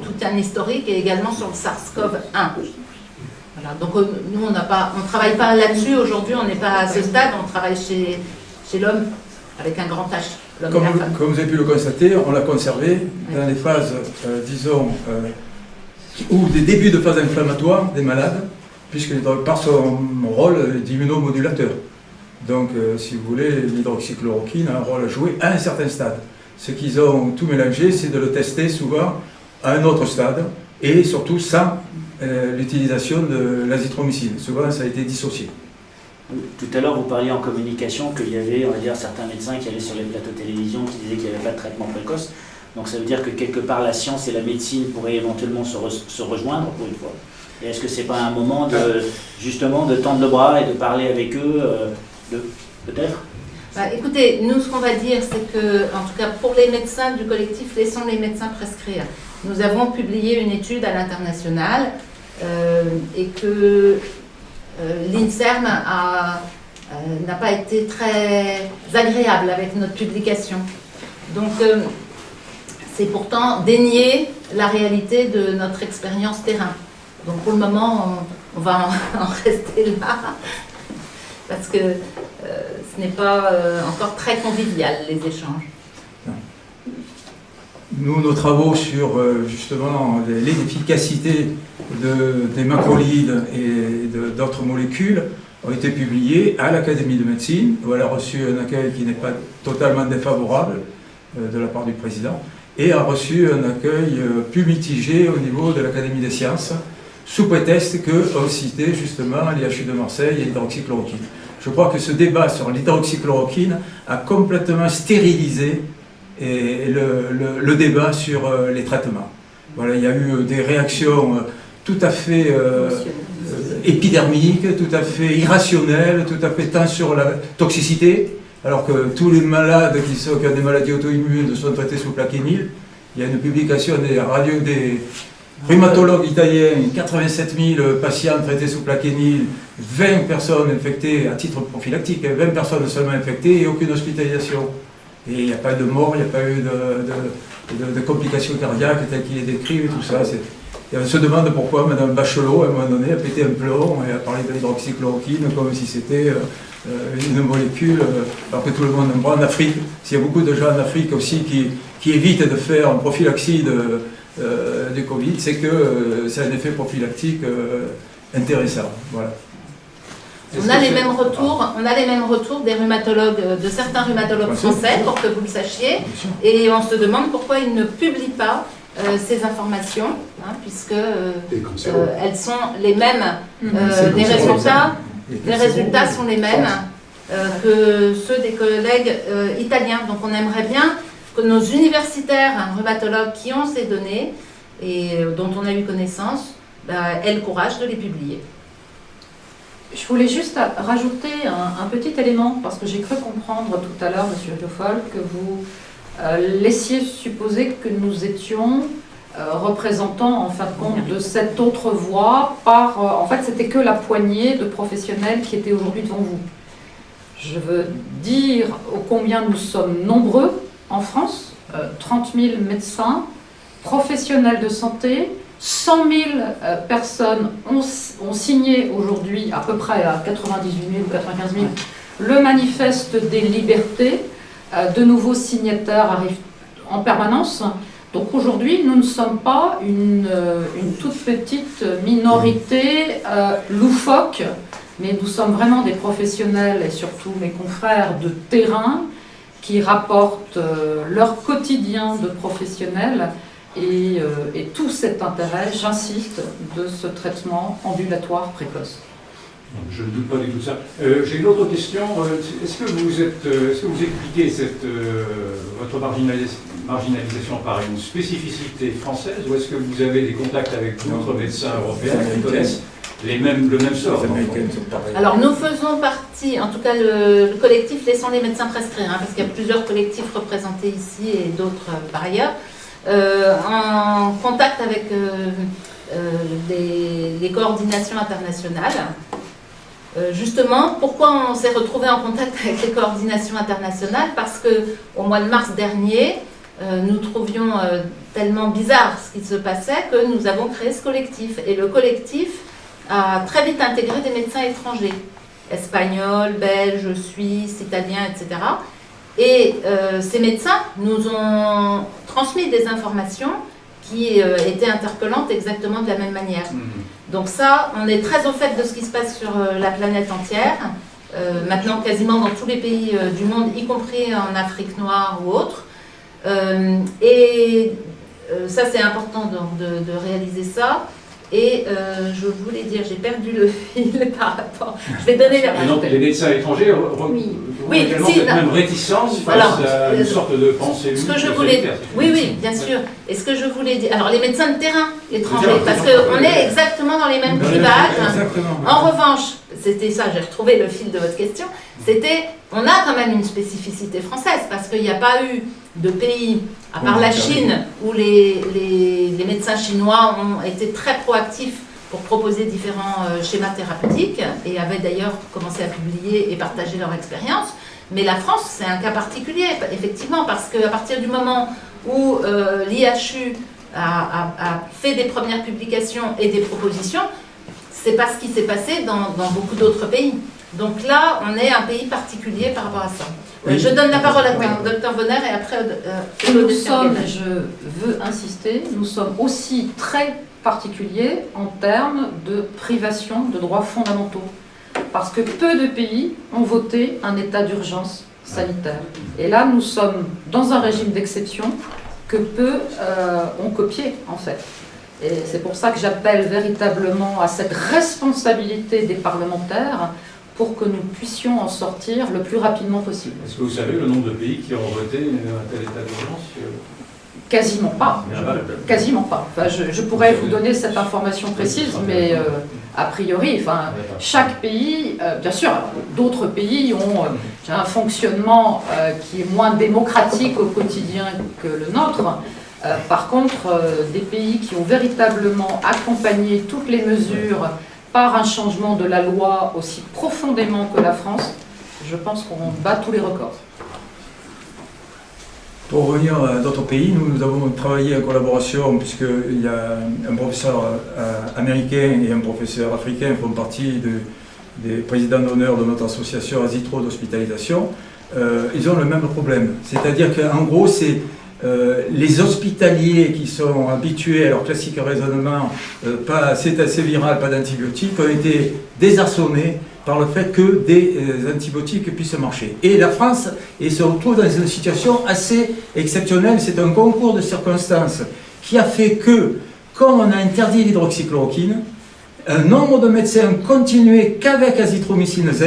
tout un historique et également sur le SARS-CoV-1. Voilà, donc nous, on ne travaille pas là-dessus aujourd'hui, on n'est pas à ce stade, on travaille chez l'homme avec un grand H. Comme vous avez pu le constater, on l'a conservé dans les phases, disons, ou des débuts de phase inflammatoire des malades, puisque par son rôle d'immunomodulateur. Donc, si vous voulez, l'hydroxychloroquine a un rôle à jouer à un certain stade. Ce qu'ils ont tout mélangé, c'est de le tester souvent à un autre stade, et surtout sans l'utilisation de l'azithromycine. Souvent, ça a été dissocié. Tout à l'heure, vous parliez en communication qu'il y avait, on va dire, certains médecins qui allaient sur les plateaux de télévision qui disaient qu'il n'y avait pas de traitement précoce. Donc ça veut dire que quelque part, la science et la médecine pourraient éventuellement se rejoindre pour une fois. Et est-ce que ce n'est pas un moment justement de tendre le bras et de parler avec eux, peut-être? Écoutez, nous, ce qu'on va dire, c'est que, en tout cas, pour les médecins du collectif, laissons les médecins prescrire. Nous avons publié une étude à l'international et que l'INSERM n'a pas été très agréable avec notre publication. Donc, c'est pourtant dénier la réalité de notre expérience terrain. Donc, pour le moment, on va en rester là, parce que ce n'est pas encore très convivial, les échanges. Nous, nos travaux sur justement l'efficacité des macrolides et d'autres molécules ont été publiés à l'Académie de médecine, où elle a reçu un accueil qui n'est pas totalement défavorable de la part du président, et a reçu un accueil plus mitigé au niveau de l'Académie des sciences, sous prétexte qu'on citait justement l'IHU de Marseille et l'hydroxychloroquine. Je crois que ce débat sur l'hydroxychloroquine a complètement stérilisé le débat sur les traitements. Voilà, il y a eu des réactions tout à fait épidermiques, tout à fait irrationnelles, tout à fait tant sur la toxicité, alors que tous les malades qui ont des maladies auto-immunes sont traités sous plaquenil. Il y a une publication des rhumatologues italiens, 87 000 patients traités sous plaquenil, 20 personnes infectées à titre prophylactique, 20 personnes seulement infectées et aucune hospitalisation. Et il n'y a pas de mort, il n'y a pas eu de complications cardiaques telles qu'il est décrit et tout ça. Et on se demande pourquoi Mme Bachelot, à un moment donné, a pété un plomb et a parlé de l'hydroxychloroquine comme si c'était une molécule, alors que tout le monde en prend en Afrique. S'il y a beaucoup de gens en Afrique aussi qui évitent de faire une prophylaxie du Covid, c'est que c'est un effet prophylactique intéressant. Voilà. On a les mêmes retours des rhumatologues, de certains rhumatologues français, pour que vous le sachiez, et on se demande pourquoi ils ne publient pas ces informations, puisque elles sont les mêmes, les résultats sont les mêmes que ceux des collègues italiens. Donc on aimerait bien que nos universitaires rhumatologues qui ont ces données et dont on a eu connaissance aient le courage de les publier. Je voulais juste rajouter un petit élément, parce que j'ai cru comprendre tout à l'heure, Monsieur Joffol, que vous laissiez supposer que nous étions représentants, en fin de compte, de cette autre voie en fait, c'était que la poignée de professionnels qui étaient aujourd'hui devant vous. Je veux dire ô combien nous sommes nombreux en France, 30 000 médecins, professionnels de santé, 100 000 personnes ont signé aujourd'hui, à peu près à 98 000 ou 95 000, le manifeste des libertés. De nouveaux signataires arrivent en permanence. Donc aujourd'hui, nous ne sommes pas une toute petite minorité loufoque, mais nous sommes vraiment des professionnels et surtout mes confrères de terrain qui rapportent leur quotidien de professionnels et tout cet intérêt, j'insiste, de ce traitement ambulatoire précoce. Je ne doute pas du tout de ça. J'ai une autre question. Est-ce que vous expliquez votre marginalisation par une spécificité française ou est-ce que vous avez des contacts avec d'autres médecins européens qui connaissent le même sort? Alors nous faisons partie, en tout cas le collectif Laissons les médecins prescrire, hein, parce qu'il y a plusieurs collectifs représentés ici et d'autres par ailleurs, en contact avec les coordinations internationales. Justement, pourquoi on s'est retrouvé en contact avec les coordinations internationales? Parce qu'au mois de mars dernier, nous trouvions tellement bizarre ce qui se passait que nous avons créé ce collectif. Et le collectif a très vite intégré des médecins étrangers, espagnols, belges, suisses, italiens, etc. Et ces médecins nous ont transmis des informations qui étaient interpellantes exactement de la même manière. Donc ça, on est très au fait de ce qui se passe sur la planète entière, maintenant quasiment dans tous les pays du monde, y compris en Afrique noire ou autre. Ça, c'est important donc, de réaliser ça. Et je voulais dire, j'ai perdu le fil par rapport... Je vais donner... Donc les médecins étrangers ont également cette même réticence face à une sorte de pensée ce que je voulais... Oui, bien sûr. Et ce que je voulais dire... Alors les médecins de terrain étrangers, parce qu'on est exactement dans les mêmes clivages. En revanche, c'était ça, j'ai retrouvé le fil de votre question, c'était, on a quand même une spécificité française, parce qu'il n'y a pas eu de pays, à part la Chine, où les médecins chinois ont été très proactifs pour proposer différents schémas thérapeutiques, et avaient d'ailleurs commencé à publier et partager leur expérience. Mais la France, c'est un cas particulier, effectivement, parce qu'à partir du moment où l'IHU a fait des premières publications et des propositions, c'est pas ce qui s'est passé dans beaucoup d'autres pays. Donc là, on est un pays particulier par rapport à ça. Oui. Je donne la parole à Dr Bonner et après nous sommes, je veux insister, nous sommes aussi très particuliers en termes de privation de droits fondamentaux. Parce que peu de pays ont voté un état d'urgence sanitaire. Et là, nous sommes dans un régime d'exception que peu ont copié, en fait. Et c'est pour ça que j'appelle véritablement à cette responsabilité des parlementaires pour que nous puissions en sortir le plus rapidement possible. Est-ce que vous savez le nombre de pays qui ont voté un tel état d'urgence? Quasiment pas. Quasiment pas. Enfin, je pourrais vous donner cette information précise, mais a priori, enfin, chaque pays, bien sûr, d'autres pays ont un fonctionnement qui est moins démocratique au quotidien que le nôtre. Par contre, des pays qui ont véritablement accompagné toutes les mesures par un changement de la loi aussi profondément que la France, je pense qu'on bat tous les records. Pour revenir à d'autres pays, nous avons travaillé en collaboration, puisqu'il y a un professeur américain et un professeur africain qui font partie des présidents d'honneur de notre association Azitro d'hospitalisation. Ils ont le même problème. C'est-à-dire qu'en gros, c'est les hospitaliers qui sont habitués à leur classique raisonnement, c'est assez viral, pas d'antibiotiques, ont été désarçonnés par le fait que des antibiotiques puissent marcher. Et la France se retrouve dans une situation assez exceptionnelle. C'est un concours de circonstances qui a fait que, quand on a interdit l'hydroxychloroquine, un nombre de médecins ont continué qu'avec azithromycine Z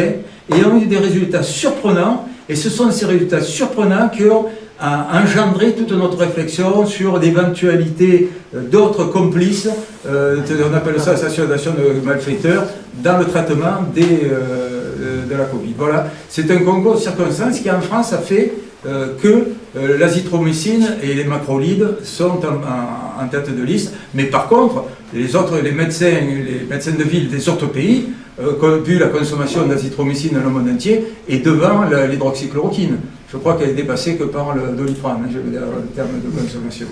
et ont eu des résultats surprenants. Et ce sont ces résultats surprenants qui ont engendré toute notre réflexion sur l'éventualité d'autres complices, on appelle ça association de malfaiteurs, dans le traitement de la Covid. Voilà, c'est un concours de circonstances qui en France a fait que l'azithromycine et les macrolides sont en tête de liste. Mais par contre, les médecins de ville des autres pays, vu la consommation d'azithromycine dans le monde entier, est devant l'hydroxychloroquine. Je crois qu'elle est dépassée que par le doliprane, je veux dire, en termes de consommation.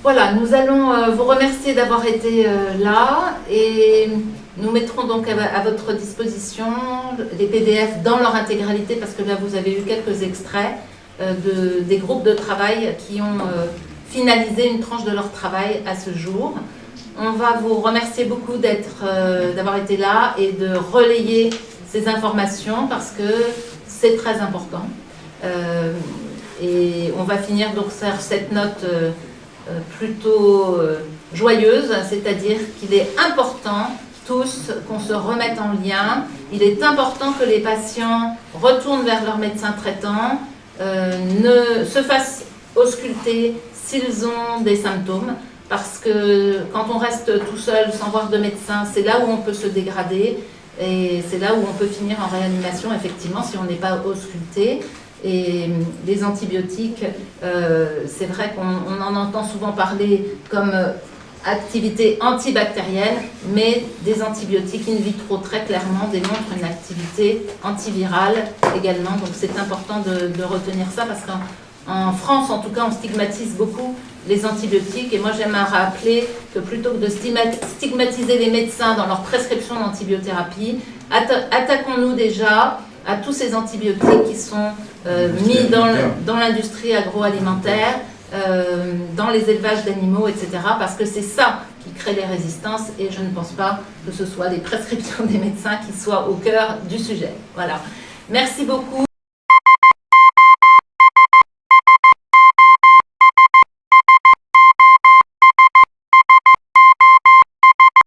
Voilà, nous allons vous remercier d'avoir été là et nous mettrons donc à votre disposition les PDF dans leur intégralité parce que là vous avez eu quelques extraits des groupes de travail qui ont finalisé une tranche de leur travail à ce jour. On va vous remercier beaucoup d'avoir été là et de relayer ces informations parce que c'est très important. Et on va finir donc sur cette note plutôt joyeuse, c'est-à-dire qu'il est important tous qu'on se remette en lien. Il est important que les patients retournent vers leur médecin traitant, ne se fassent ausculter s'ils ont des symptômes, parce que quand on reste tout seul sans voir de médecin, c'est là où on peut se dégrader et c'est là où on peut finir en réanimation, effectivement, si on n'est pas ausculté. Et les antibiotiques, c'est vrai qu'on en entend souvent parler comme activité antibactérienne, mais des antibiotiques in vitro très clairement démontrent une activité antivirale également. Donc c'est important de retenir ça parce qu'en France, en tout cas, on stigmatise beaucoup les antibiotiques. Et moi, j'aime rappeler que plutôt que de stigmatiser les médecins dans leur prescription d'antibiothérapie, attaquons-nous déjà à tous ces antibiotiques qui sont mis dans l'industrie agroalimentaire, dans les élevages d'animaux, etc. Parce que c'est ça qui crée les résistances et je ne pense pas que ce soit les prescriptions des médecins qui soient au cœur du sujet. Voilà. Merci beaucoup.